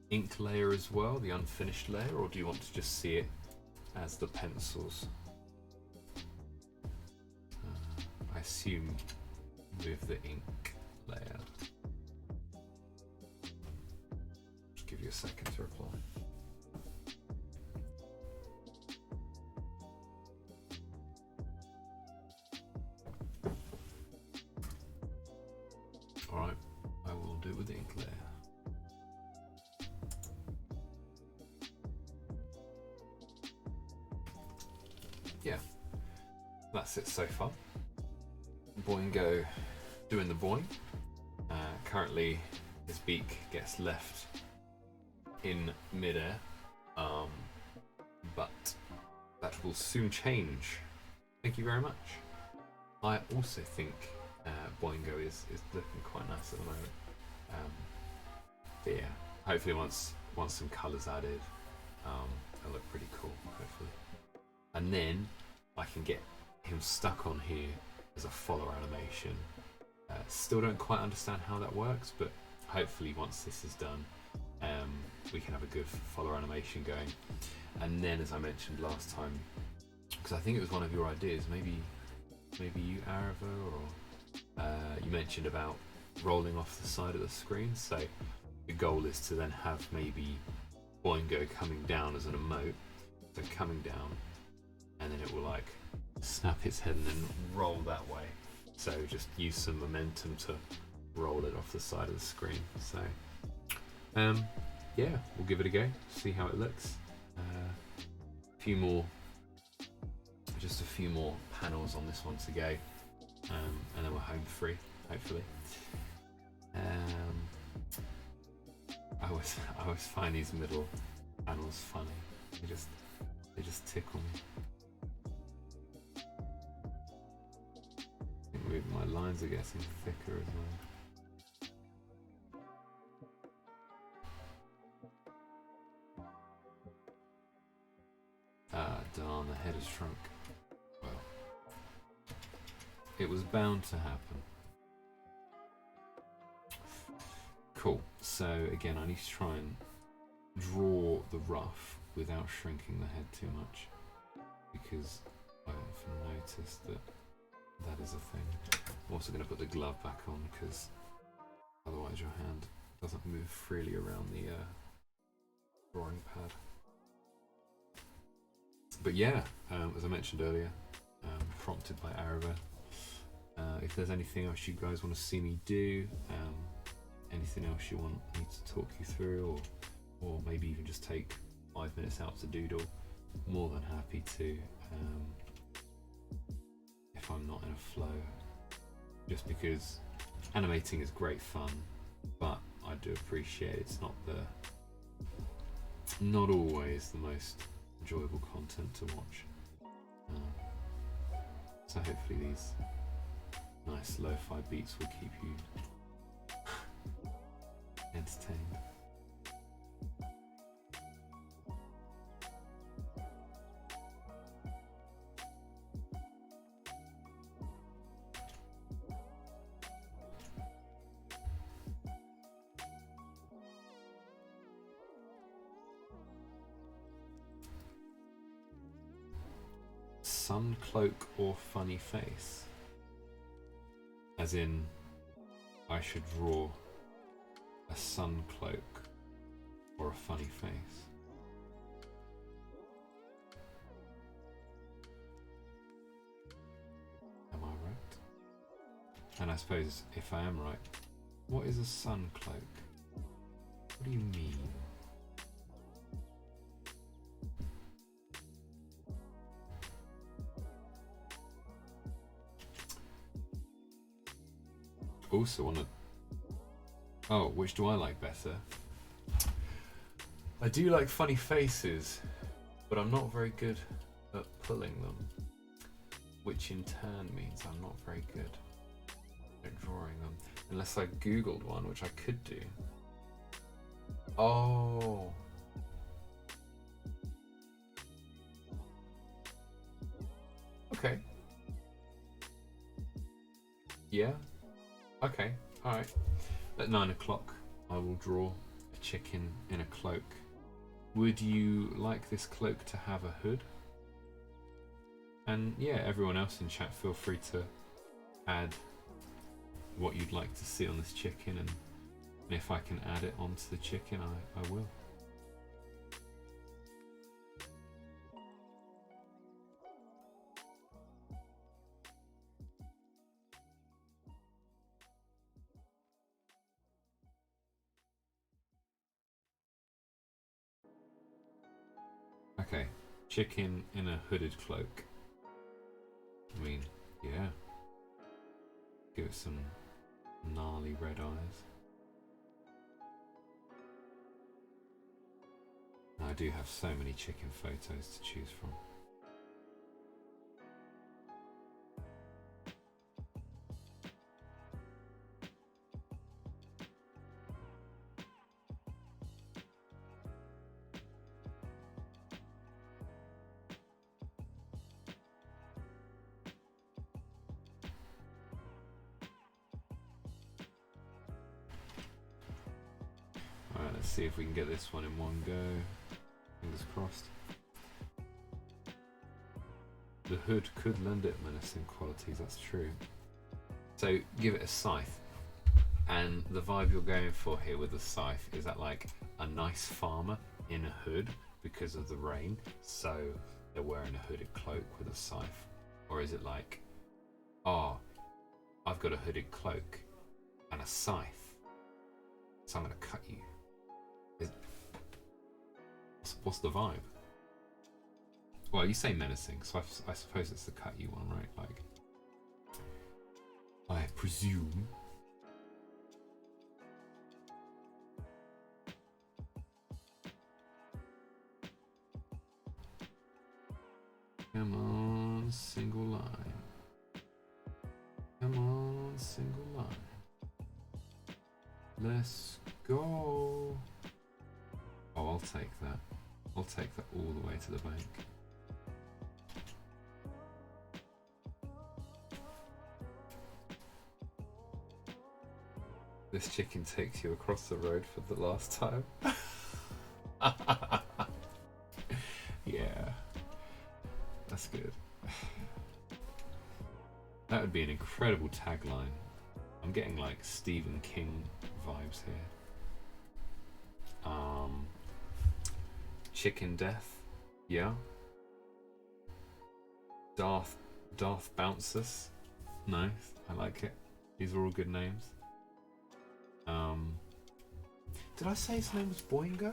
Speaker 1: ink layer as well, the unfinished layer, or do you want to just see it as the pencils? I assume with the ink layer. Just give you a second to reply. Alright, I will do it with the ink layer. Yeah, that's it so far. Boingo doing the boing. Currently his beak gets left in midair, but that will soon change. Thank you very much. I also think Boingo is looking quite nice at the moment. But yeah, hopefully once some colours added, it'll look pretty cool, hopefully. And then I can get him stuck on here as a follow animation. Still don't quite understand how that works, but hopefully once this is done, we can have a good follow animation going. And then, as I mentioned last time, because I think it was one of your ideas, maybe you, Arava, or you mentioned about rolling off the side of the screen. So the goal is to then have maybe Boingo coming down as an emote, so coming down, and then it will like snap its head and then roll that way. So just use some momentum to roll it off the side of the screen. So yeah, we'll give it a go, see how it looks. Just a few more panels on this one to go, and then we're home free, hopefully. I always find these middle panels funny. They just tickle me. I think my lines are getting thicker as well. Ah, darn, the head has shrunk. Well, it was bound to happen. Cool. So again, I need to try and draw the ruff without shrinking the head too much, because I've noticed that that is a thing. I'm also going to put the glove back on, because otherwise your hand doesn't move freely around the drawing pad. But yeah, as I mentioned earlier, prompted by Arava, if there's anything else you guys want to see me do, anything else you want me to talk you through, or maybe even just take 5 minutes out to doodle, more than happy to, if I'm not in a flow, just because animating is great fun, but I do appreciate it's not always the most enjoyable content to watch. So hopefully these nice lo-fi beats will keep you entertained. Sun cloak or funny face? As in, I should draw a sun cloak or a funny face? Am I right? And I suppose if I am right, what is a sun cloak? What do you mean? Also want to... Oh, which do I like better? I do like funny faces, but I'm not very good at pulling them, which in turn means I'm not very good at drawing them, unless I googled one, which I could do. Oh. Okay. Yeah. Okay, alright. At 9 o'clock, I will draw a chicken in a cloak. Would you like this cloak to have a hood? And yeah, everyone else in chat, feel free to add what you'd like to see on this chicken, and if I can add it onto the chicken, I will. Okay, chicken in a hooded cloak. I mean, yeah. Give it some gnarly red eyes. I do have so many chicken photos to choose from. Alright, let's see if we can get this one in one go. Fingers crossed. The hood could lend it menacing qualities, that's true. So give it a scythe. And the vibe you're going for here with the scythe, is that like a nice farmer in a hood because of the rain, so they're wearing a hooded cloak with a scythe? Or is it like, oh, I've got a hooded cloak and a scythe, so I'm going to cut you? What's the vibe? Well, you say menacing, so I suppose it's the cut you one, right? Like, I presume. Come on, single line. Come on, single line. Let's go. Oh, I'll take that. I'll take that all the way to the bank. this chicken takes you across the road for the last time. Yeah, that's good. That would be an incredible tagline. I'm getting like Stephen King vibes here. Chicken death, yeah. Darth Bouncers, nice. I like it. These are all good names. Did I say his name was Boingo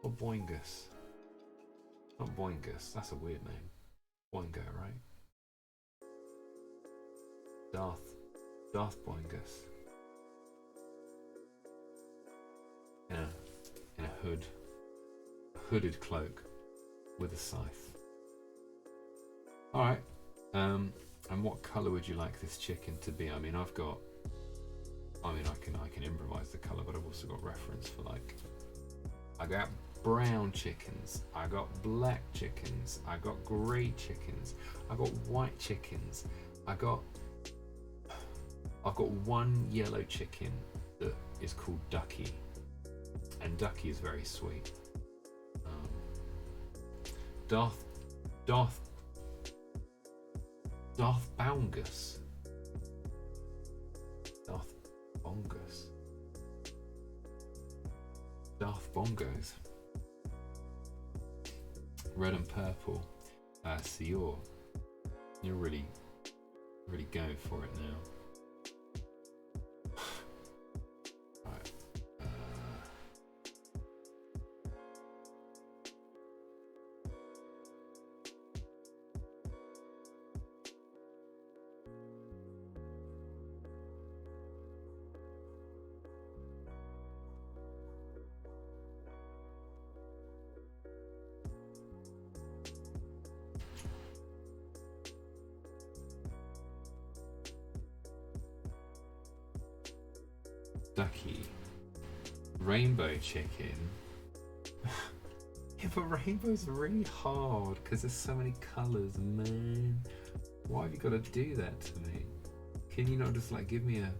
Speaker 1: or Boingus? Not Boingus. That's a weird name. Boingo, right? Darth Boingus. In a hooded cloak with a scythe. All right. And what color would you like this chicken to be? I mean, I can improvise the color, but I've also got reference for like. I got brown chickens. I got black chickens. I got grey chickens. I got white chickens. I've got one yellow chicken that is called Ducky, and Ducky is very sweet. Darth Boungus. Darth Bongos. Red and purple. So you're really going for it now. Right. Ducky. Rainbow chicken. Yeah, but rainbows are really hard because there's so many colours, man. Why have you got to do that to me? Can you not just like give me a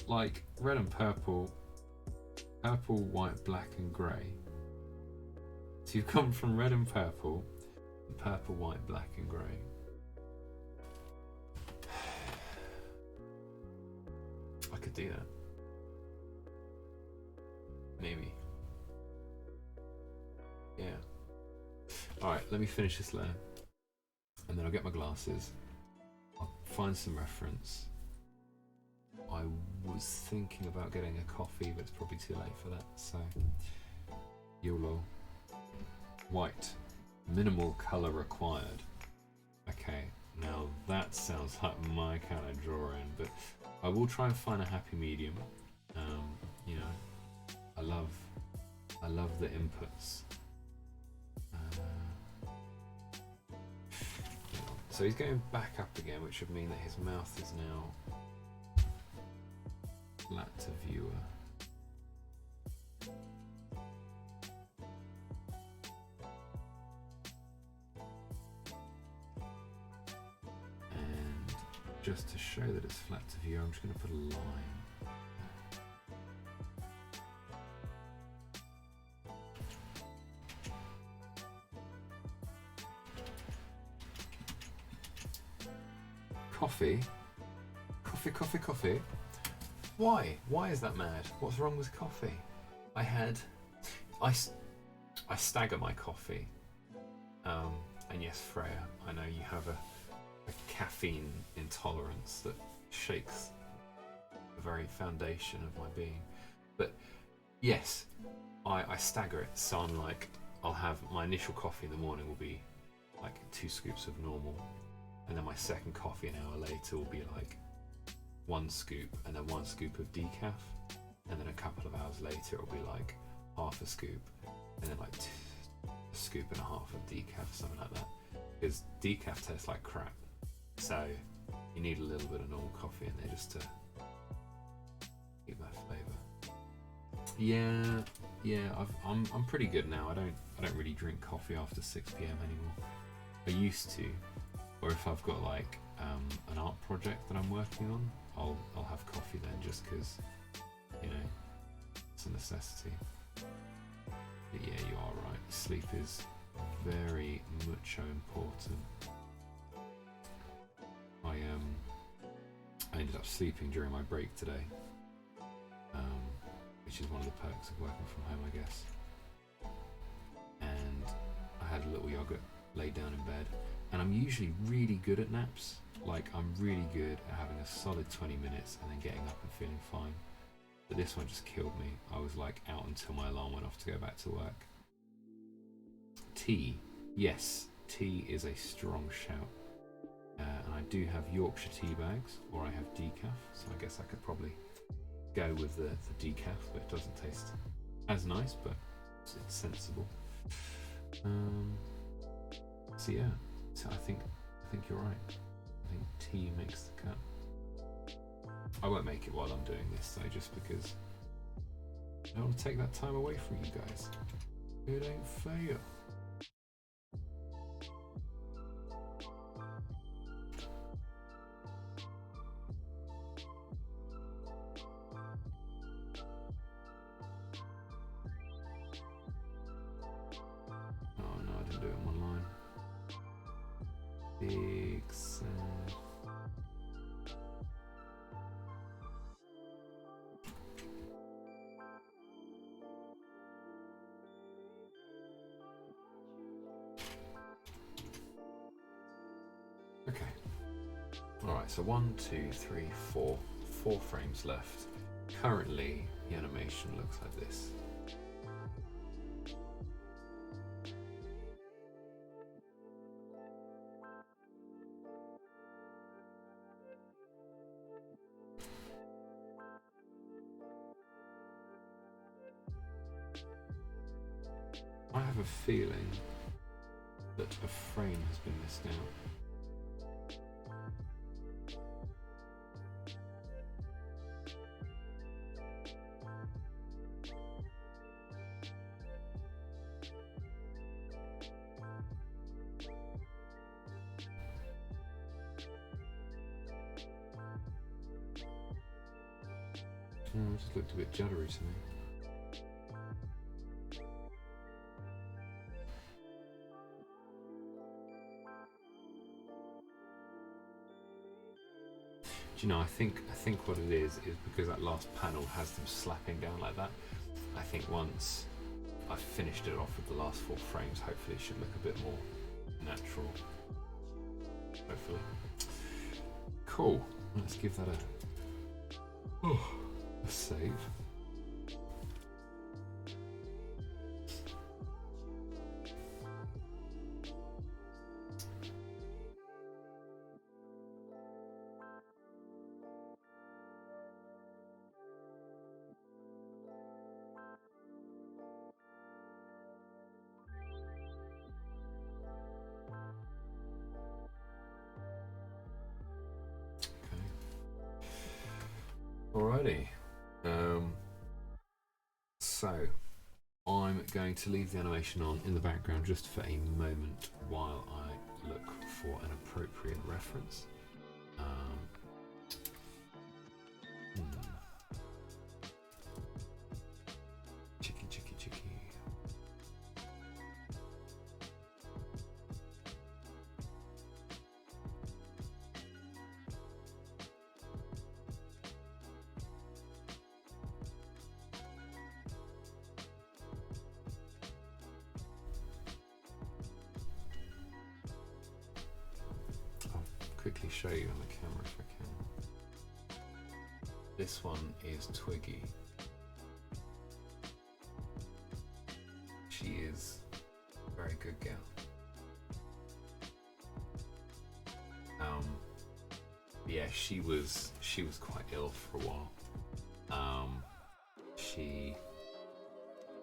Speaker 1: like red and purple, white, black and grey. So you've come from red and purple, white, black and grey. I could do that. Maybe. Yeah. Alright, let me finish this layer. And then I'll get my glasses. I'll find some reference. I was thinking about getting a coffee, but it's probably too late for that, so YOLO. White. Minimal colour required. Okay, now that sounds like my kind of drawing, but I will try and find a happy medium. You know, I love the inputs. So he's going back up again, which would mean that his mouth is now flat to viewer. And just to show that it's flat to viewer, I'm just going to put a line. Coffee. Why? Why is that mad? What's wrong with coffee? I stagger my coffee. And yes, Freya, I know you have a caffeine intolerance that shakes the very foundation of my being. But yes, I stagger it. So I'm like, I'll have my initial coffee in the morning will be like 2 scoops of normal. And then my second coffee an hour later will be like 1 scoop and then 1 scoop of decaf. And then a couple of hours later it'll be like half a scoop and then like a scoop and a half of decaf, something like that. Because decaf tastes like crap. So you need a little bit of normal coffee in there just to keep that flavour. Yeah, I'm pretty good now. I don't really drink coffee after 6 PM anymore. I used to. Or if I've got like an art project that I'm working on, I'll have coffee then, just because, you know, it's a necessity. But yeah, you are right. Sleep is very mucho important. I ended up sleeping during my break today, which is one of the perks of working from home, I guess. And I had a little yogurt, laid down in bed, and I'm usually really good at naps. Like, I'm really good at having a solid 20 minutes and then getting up and feeling fine. But this one just killed me. I was like out until my alarm went off to go back to work. Tea. Yes, tea is a strong shout. And I do have Yorkshire tea bags, or I have decaf, so I guess I could probably go with the decaf, but it doesn't taste as nice, but it's sensible. So yeah, so I think you're right. I think tea makes the cut. I won't make it while I'm doing this though, just because I don't want to take that time away from you guys. It ain't fair. Oh no, I didn't do it online. Big sad. Okay. Alright, so 1, 2, 3, 4. 4 frames left. Currently, the animation looks like this. I have a feeling that a frame has been missed out. It just looked a bit juddery to me. Do you know, I think what it is because that last panel has them slapping down like that. I think once I've finished it off with the last 4 frames, hopefully it should look a bit more natural. Hopefully. Cool. Let's give that a save. Alrighty, so I'm going to leave the animation on in the background just for a moment while I look for an appropriate reference. Chicky, chicky, chicky. Quickly show you on the camera if I can. This one is Twiggy. She is a very good girl. Yeah, she was quite ill for a while.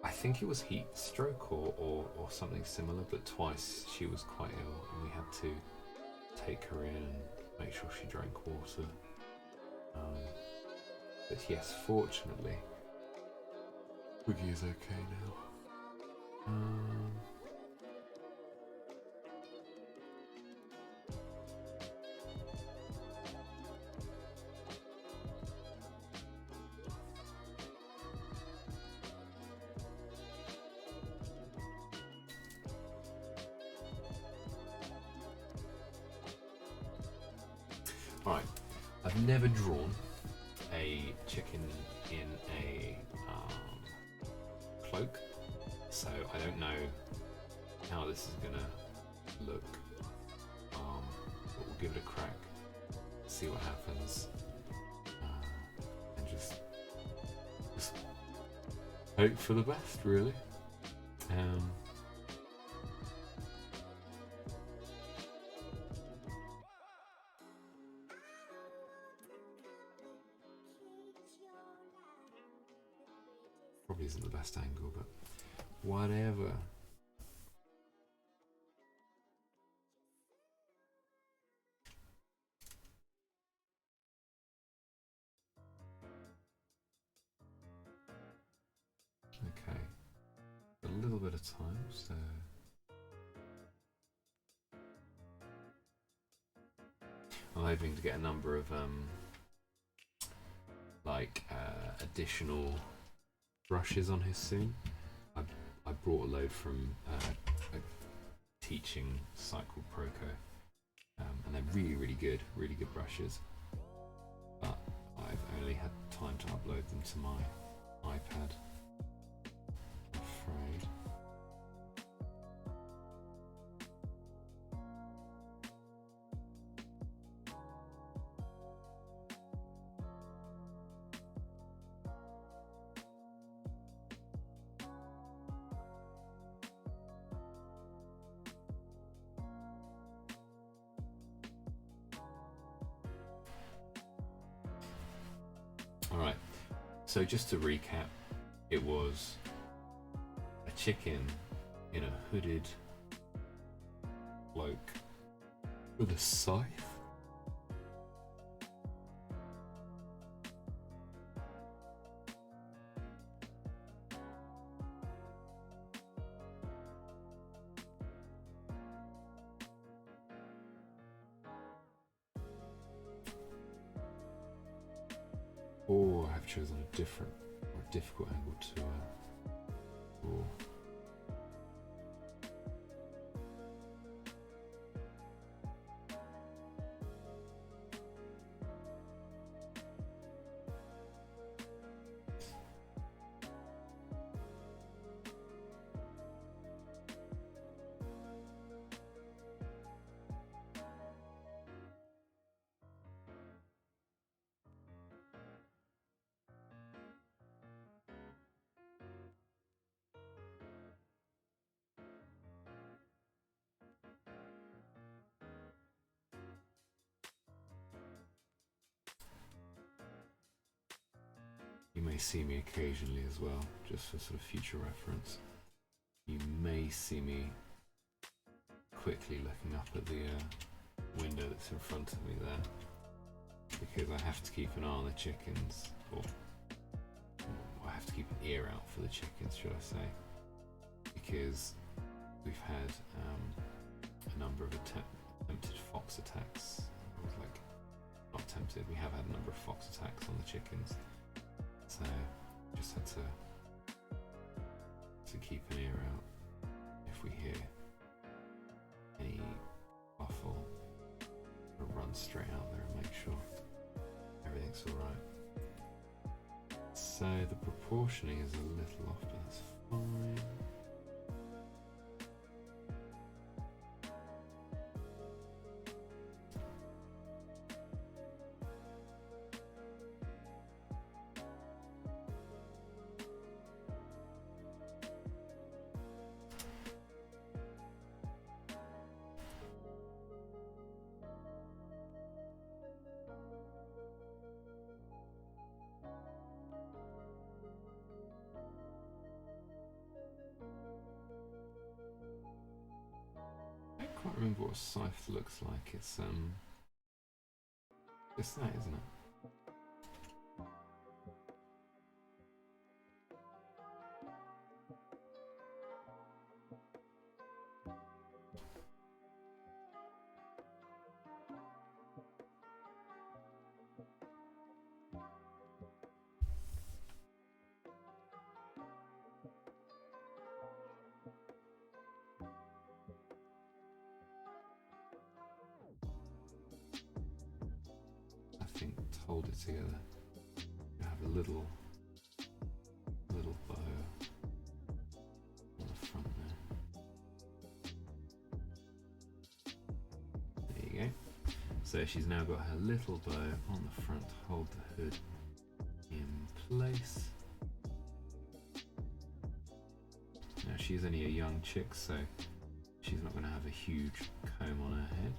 Speaker 1: I think it was heat stroke or something similar, but twice she was quite ill and we had to take her in and make sure she drank water. But yes, fortunately, Twiggy is okay now. Alright, I've never drawn a chicken in a cloak, so I don't know how this is gonna look, but we'll give it a crack, see what happens, and just hope for the best, really. Probably isn't the best angle, but whatever. Okay, a little bit of time, so I'm hoping to get a number of additional brushes on his soon. I brought a load from a teaching site called Proco, and they're really good brushes, but I've only had time to upload them to my iPad, I'm afraid. Alright, so just to recap, it was a chicken in a hooded cloak with a scythe. Or I've chosen a different or difficult angle to draw. You may see me occasionally as well, just for sort of future reference. You may see me quickly looking up at the window that's in front of me there, because I have to keep an eye on the chickens, or I have to keep an ear out for the chickens, should I say, because we've had a number of attempted fox attacks. Not attempted, we have had a number of fox attacks on the chickens. So just had to keep an ear out if we hear any buffle, or run straight out there and make sure everything's alright. So the proportioning is a little off, but that's fine. I can't remember what a scythe looks like. It's just that, isn't it? hold it together. You have a little bow on the front there. There you go. So she's now got her little bow on the front to hold the hood in place. Now she's only a young chick, so she's not going to have a huge comb on her head.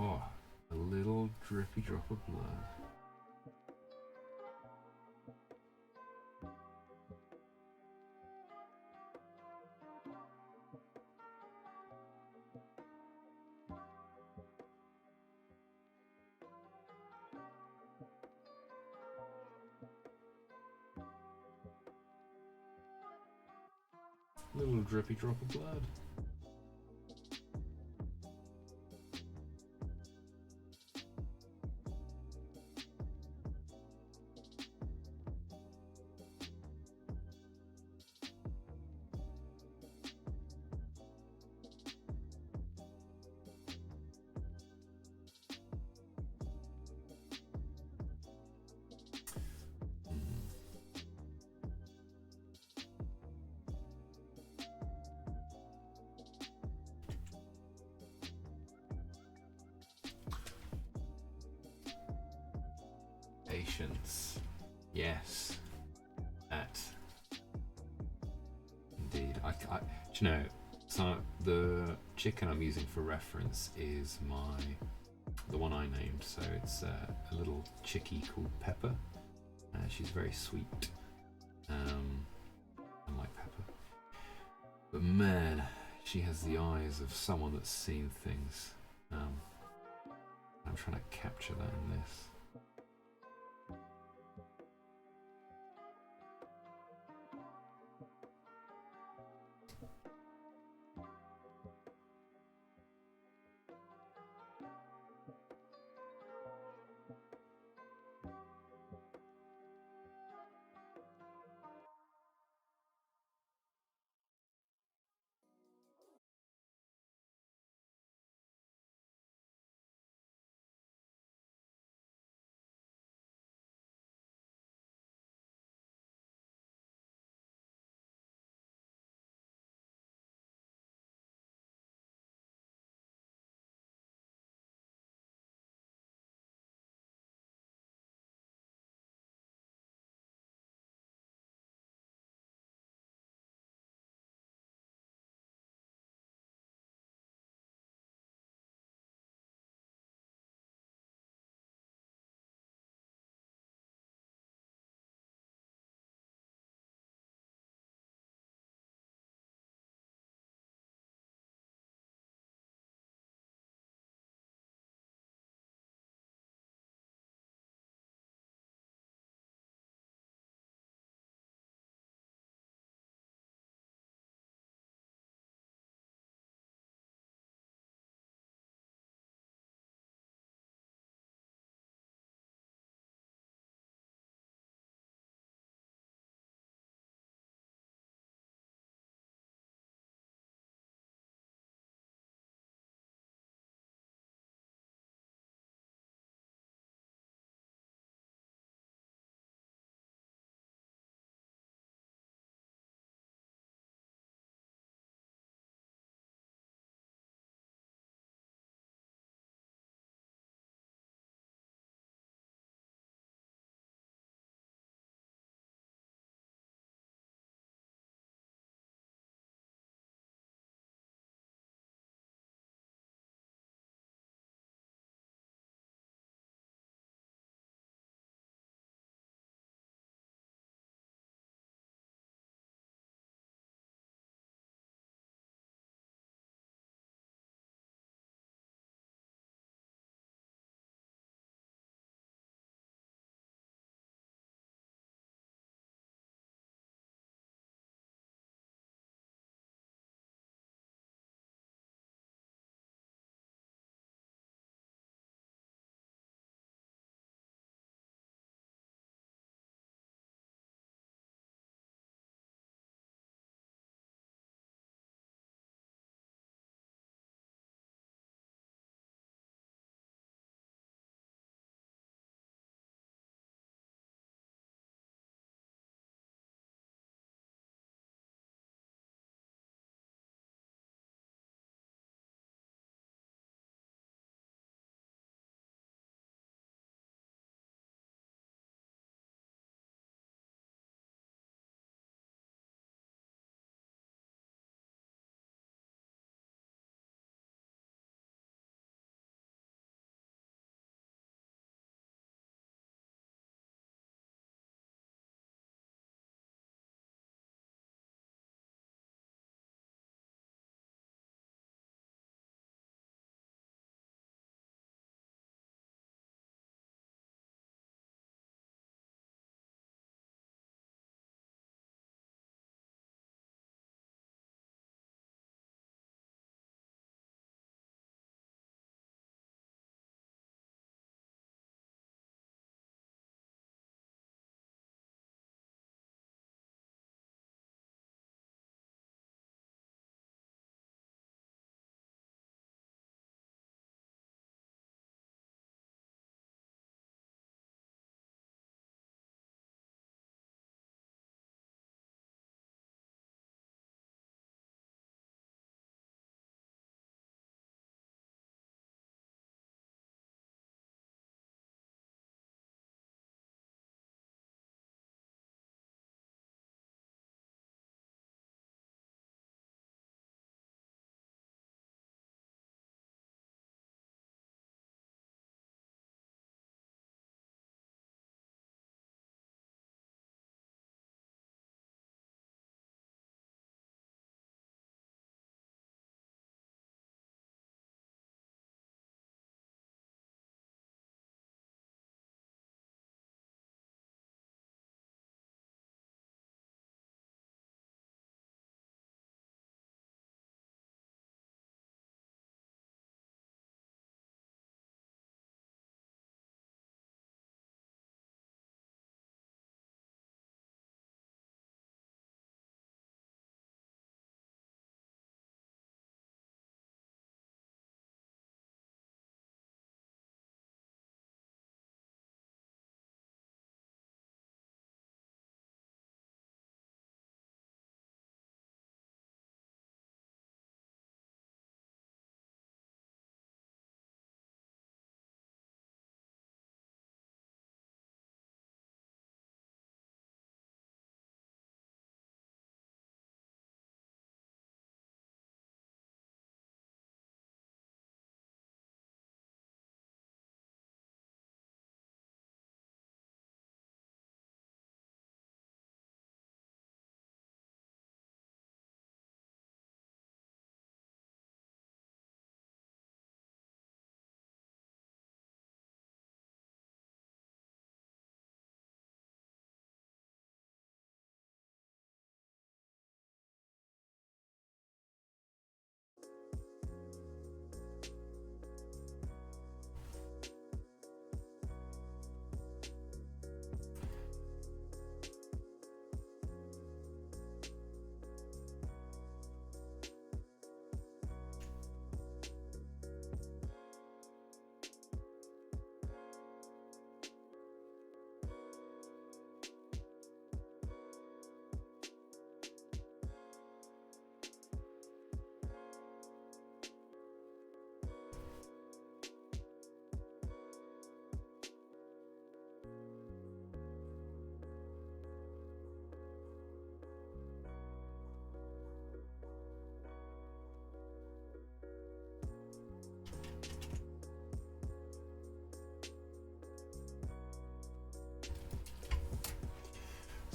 Speaker 1: Oh, a little drippy drop of blood. Little drippy drop of blood. Patience. Yes. That. Indeed. Do you know, so the chicken I'm using for reference is the one I named. So it's a little chickie called Pepper. She's very sweet. I like Pepper. But man, she has the eyes of someone that's seen things. I'm trying to capture that in this.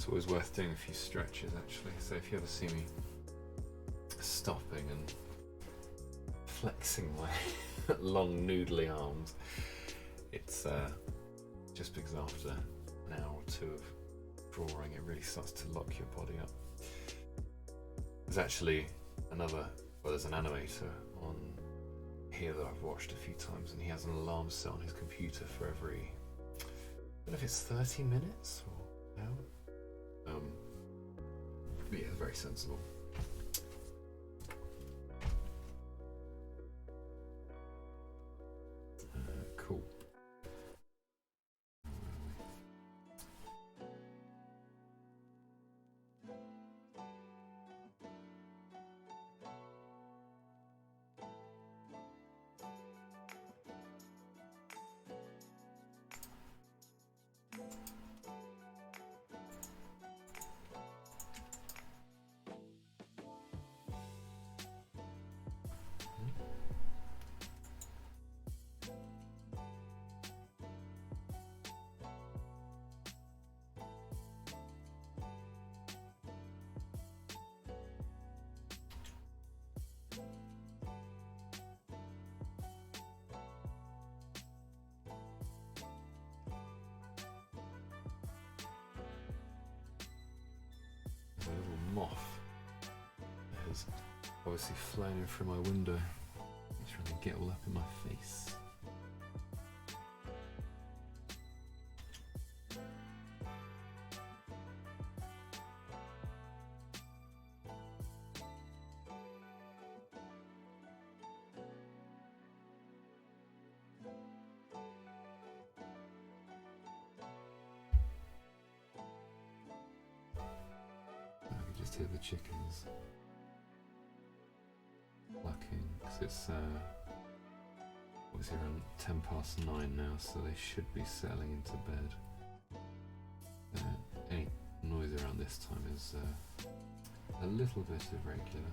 Speaker 1: It's always worth doing a few stretches actually. So if you ever see me stopping and flexing my long noodly arms, it's just because after an hour or two of drawing it really starts to lock your body up. There's actually there's an animator on here that I've watched a few times, and he has an alarm set on his computer for every, I don't know if it's 30 minutes or an hour. But yeah, very sensible. Cool. A little moth has obviously flown in through my window. He's trying to get all up in my face. I can just hear the chickens clucking, because it's obviously around 9:10 now, so they should be settling into bed. Any noise around this time is a little bit irregular.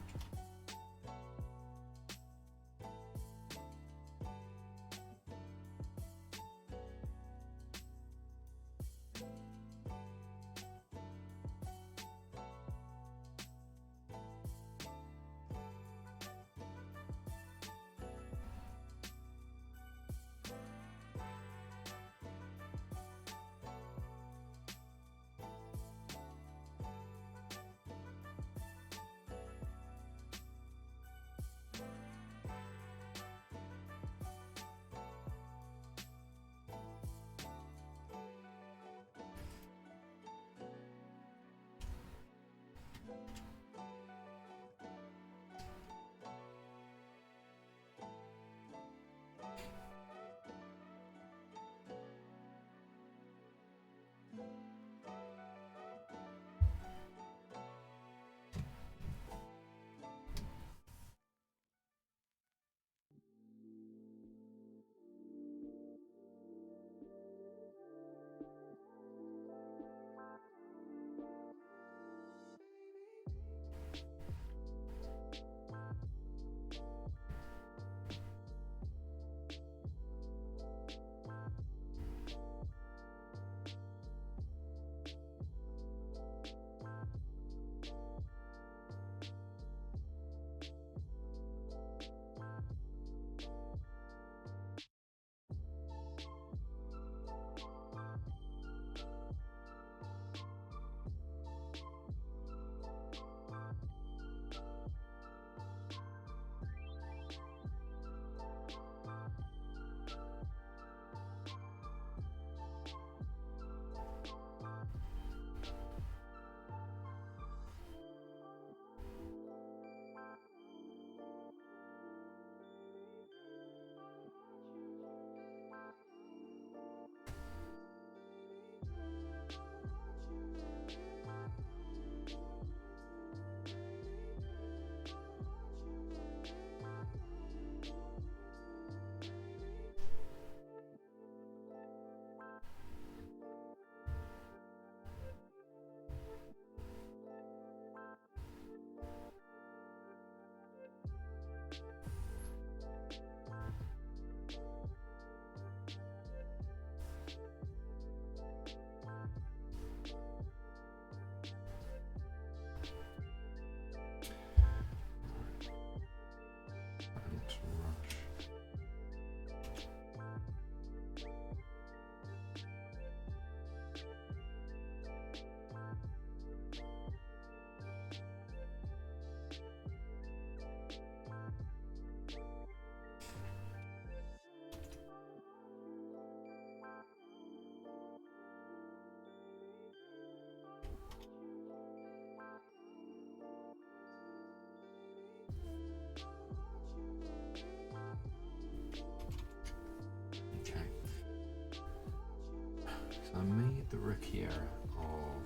Speaker 1: here of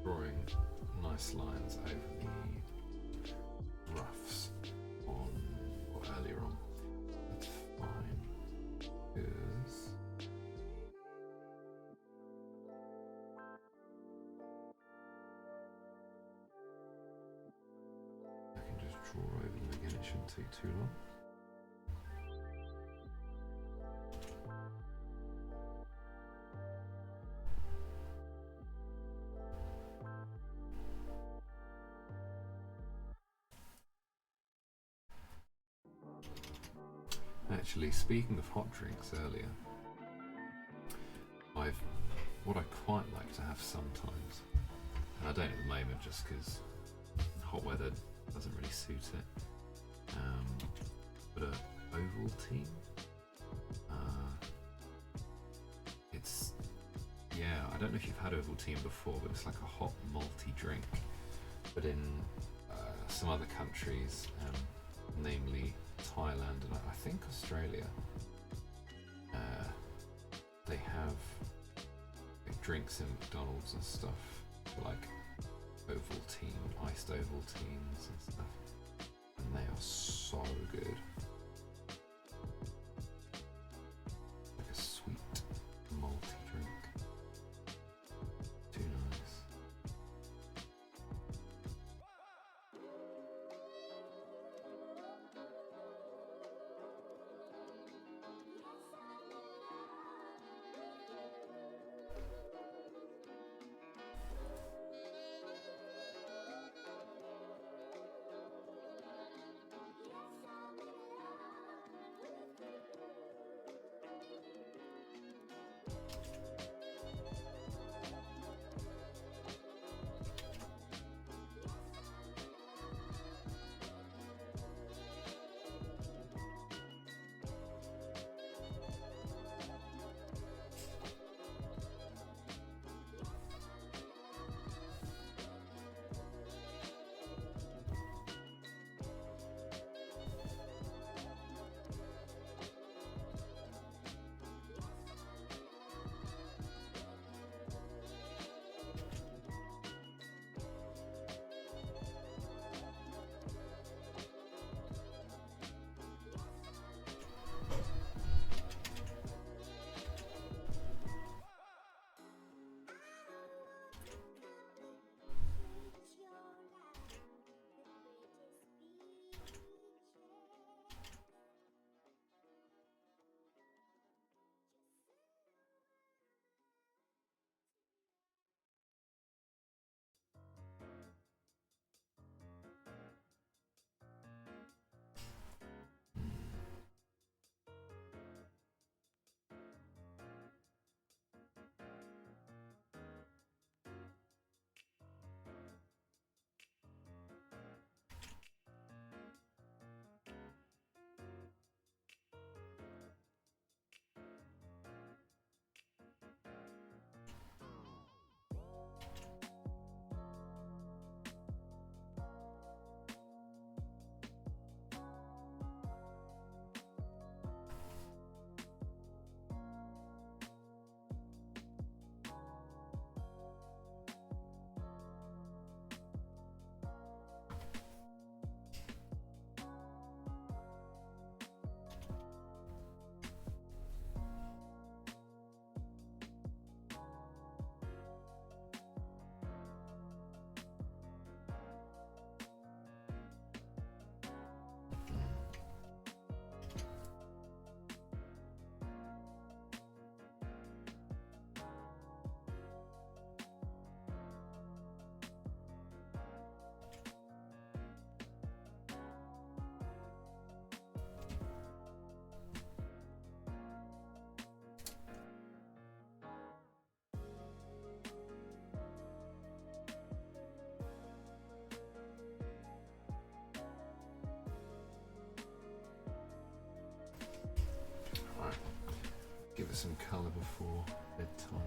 Speaker 1: drawing nice lines over the roughs on or earlier on. That's fine because I can just draw over them again. It shouldn't take too long. Actually, speaking of hot drinks earlier, what I quite like to have sometimes, and I don't at the moment just because hot weather doesn't really suit it, but a Ovaltine. I don't know if you've had Ovaltine before, but it's like a hot malty drink, but in some other countries, namely Thailand and I think Australia, they have drinks in McDonald's and stuff like Ovaltine, iced Ovaltines and stuff, and they are so good. Like a sweet malty drink. Too nice. Give it some colour before bedtime.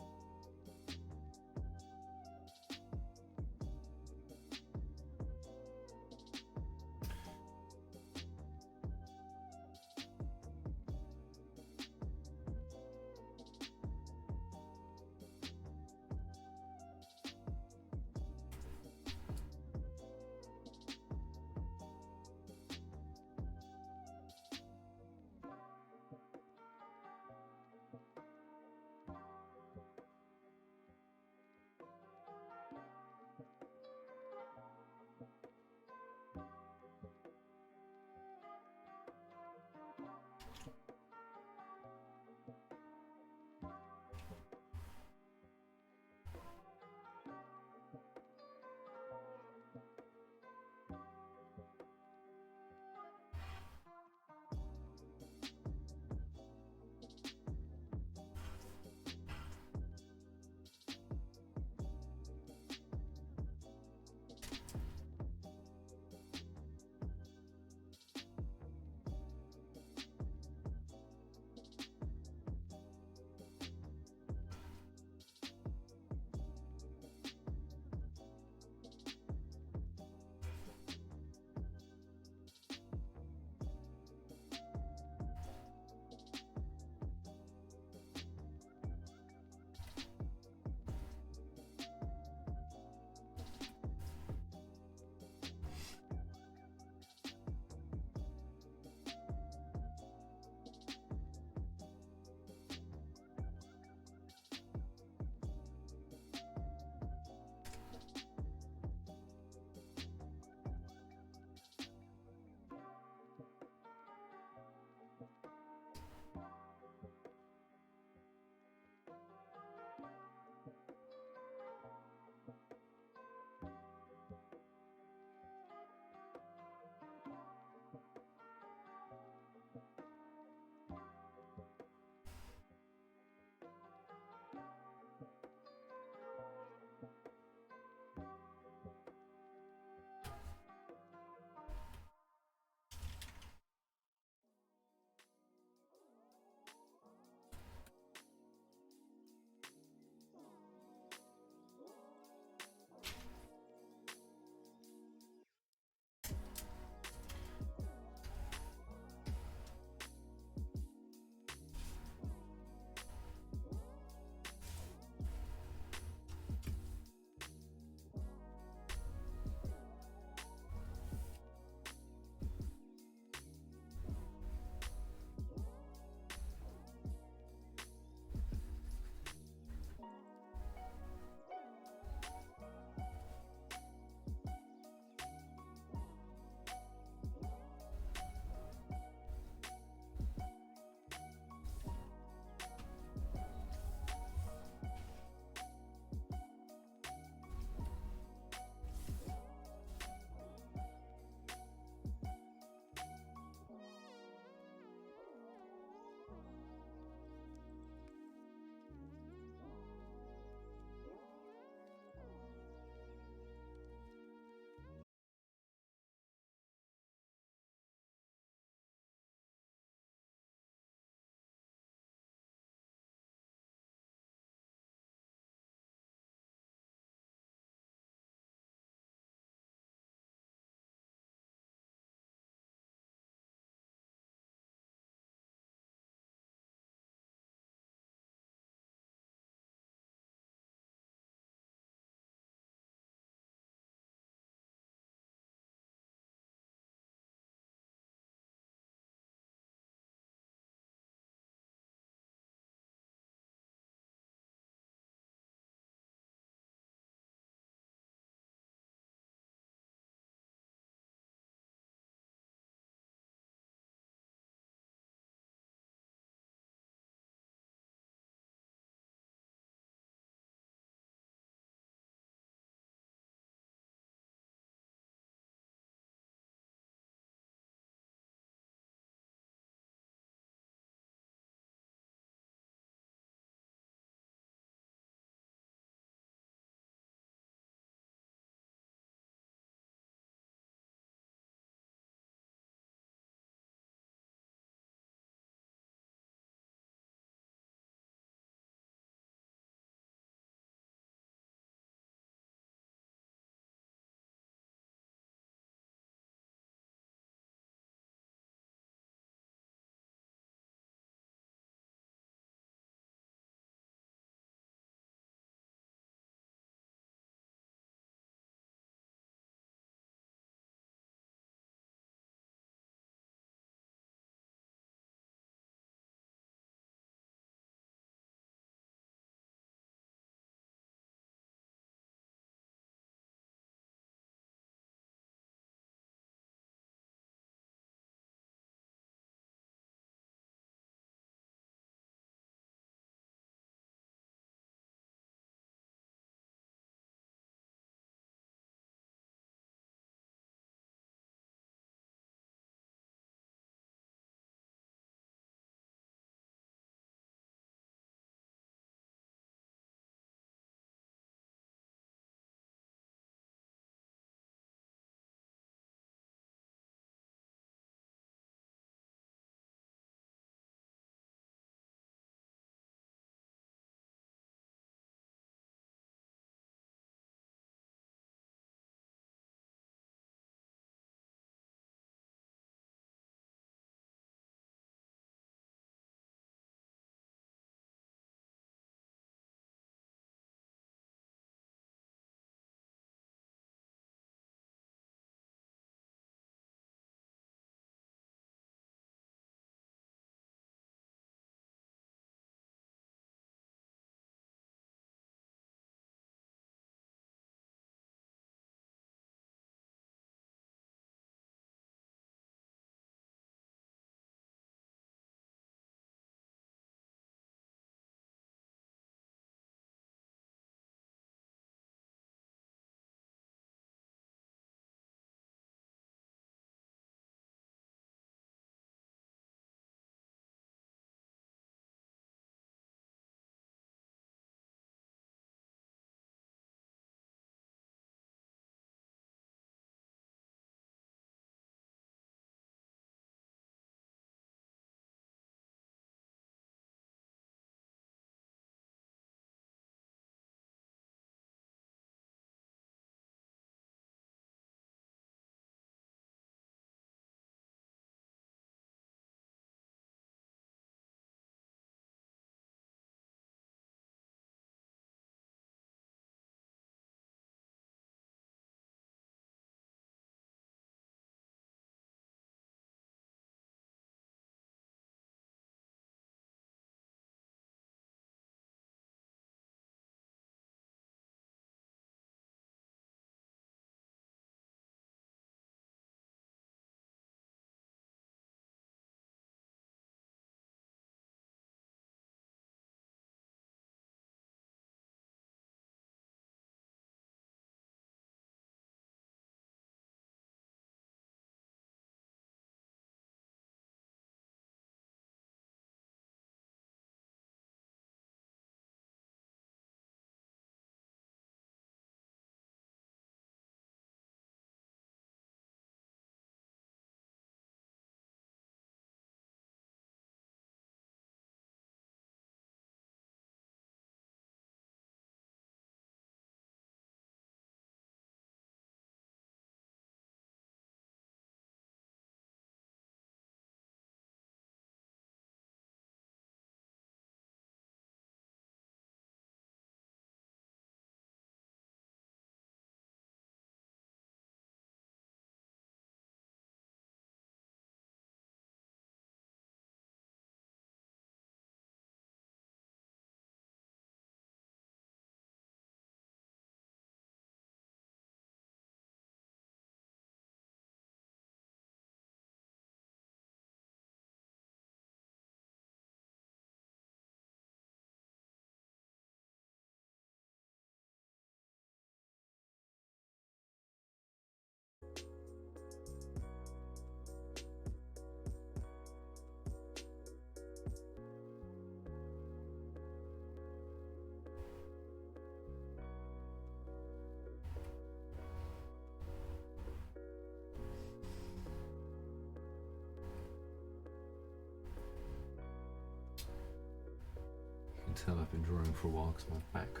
Speaker 1: tell I've been drawing for a while because my back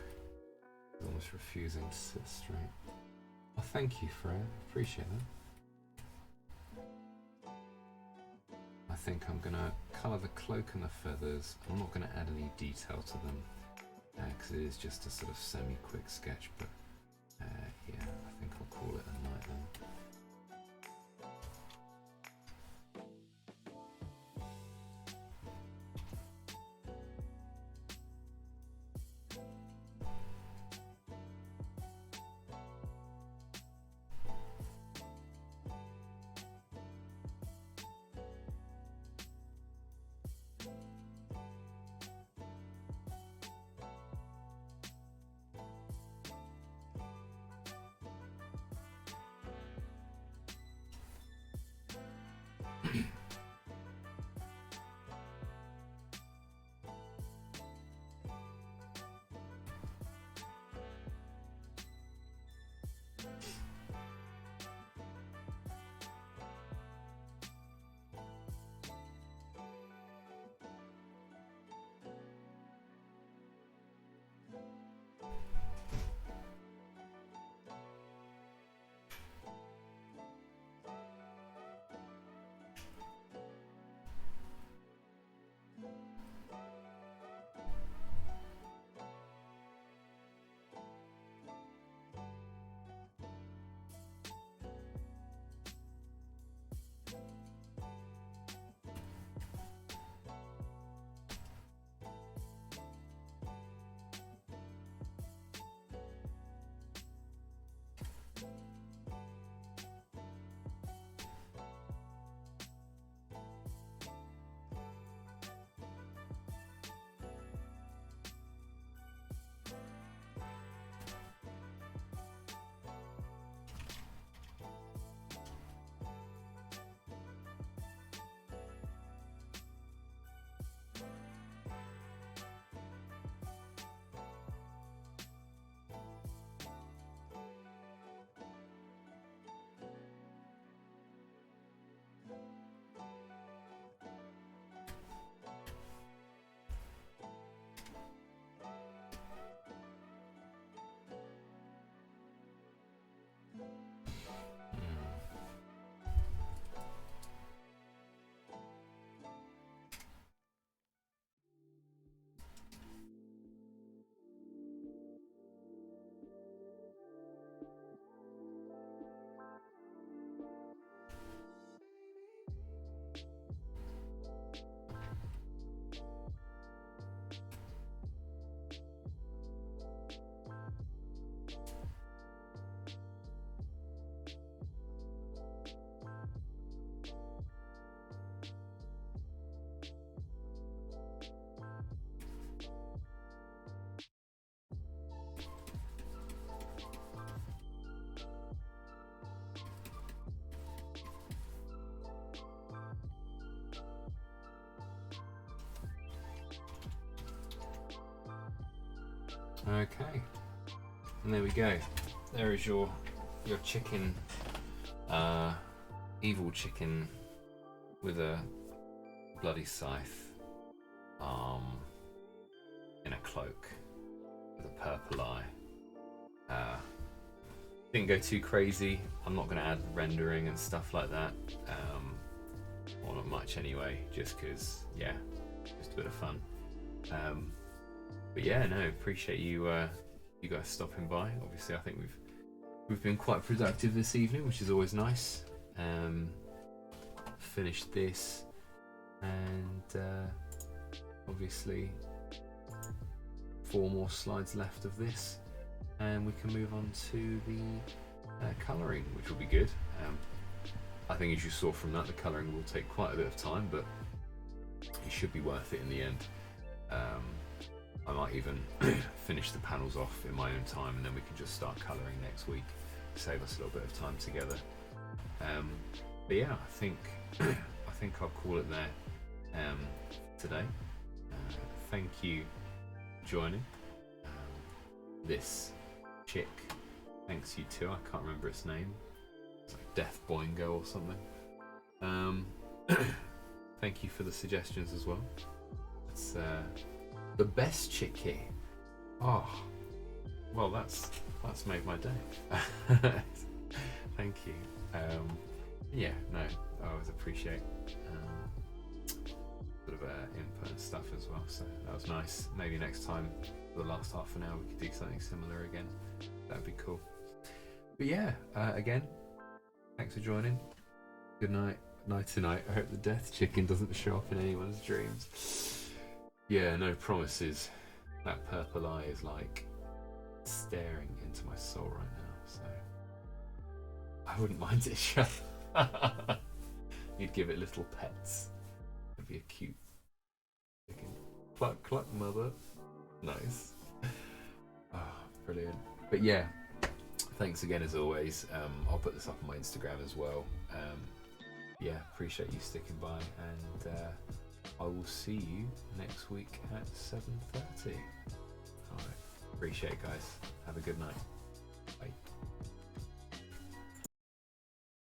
Speaker 1: is almost refusing to sit straight. Well, thank you, Freya. Appreciate that. I think I'm going to colour the cloak and the feathers. I'm not going to add any detail to them because it is just a sort of semi-quick sketch, but yeah, I think I'll call it a night then. Okay, and there we go. There is your chicken, evil chicken with a bloody scythe, in a cloak with a purple eye. Didn't go too crazy. I'm not going to add rendering and stuff like that. Well, not much anyway, just because, yeah, just a bit of fun. But yeah, no, appreciate you you guys stopping by. Obviously, I think we've been quite productive this evening, which is always nice. Finished this, and obviously 4 more slides left of this, and we can move on to the colouring, which will be good. I think, as you saw from that, the colouring will take quite a bit of time, but it should be worth it in the end. I might even finish the panels off in my own time, and then we can just start colouring next week, save us a little bit of time together. But yeah, I think I'll call it there today. Thank you for joining. This chick thanks you too. I can't remember its name. It's like Death Boingo or something. Thank you for the suggestions as well. The best chicky. Oh, well, that's made my day. Thank you. Yeah, no, I always appreciate sort of input and stuff as well. So that was nice. Maybe next time, for the last half an hour, we could do something similar again. That'd be cool. But yeah, again, thanks for joining. Good night. Night tonight. I hope the death chicken doesn't show up in anyone's dreams. Yeah, no promises. That purple eye is like staring into my soul right now, so I wouldn't mind it shut. You'd give it little pets. It'd be a cute chicken. Cluck cluck mother. Nice. Oh, brilliant. But yeah, thanks again as always. I'll put this up on my Instagram as well. Yeah, appreciate you sticking by, and I will see you next week at 7:30. Alright, appreciate it, guys. Have a good night. Bye.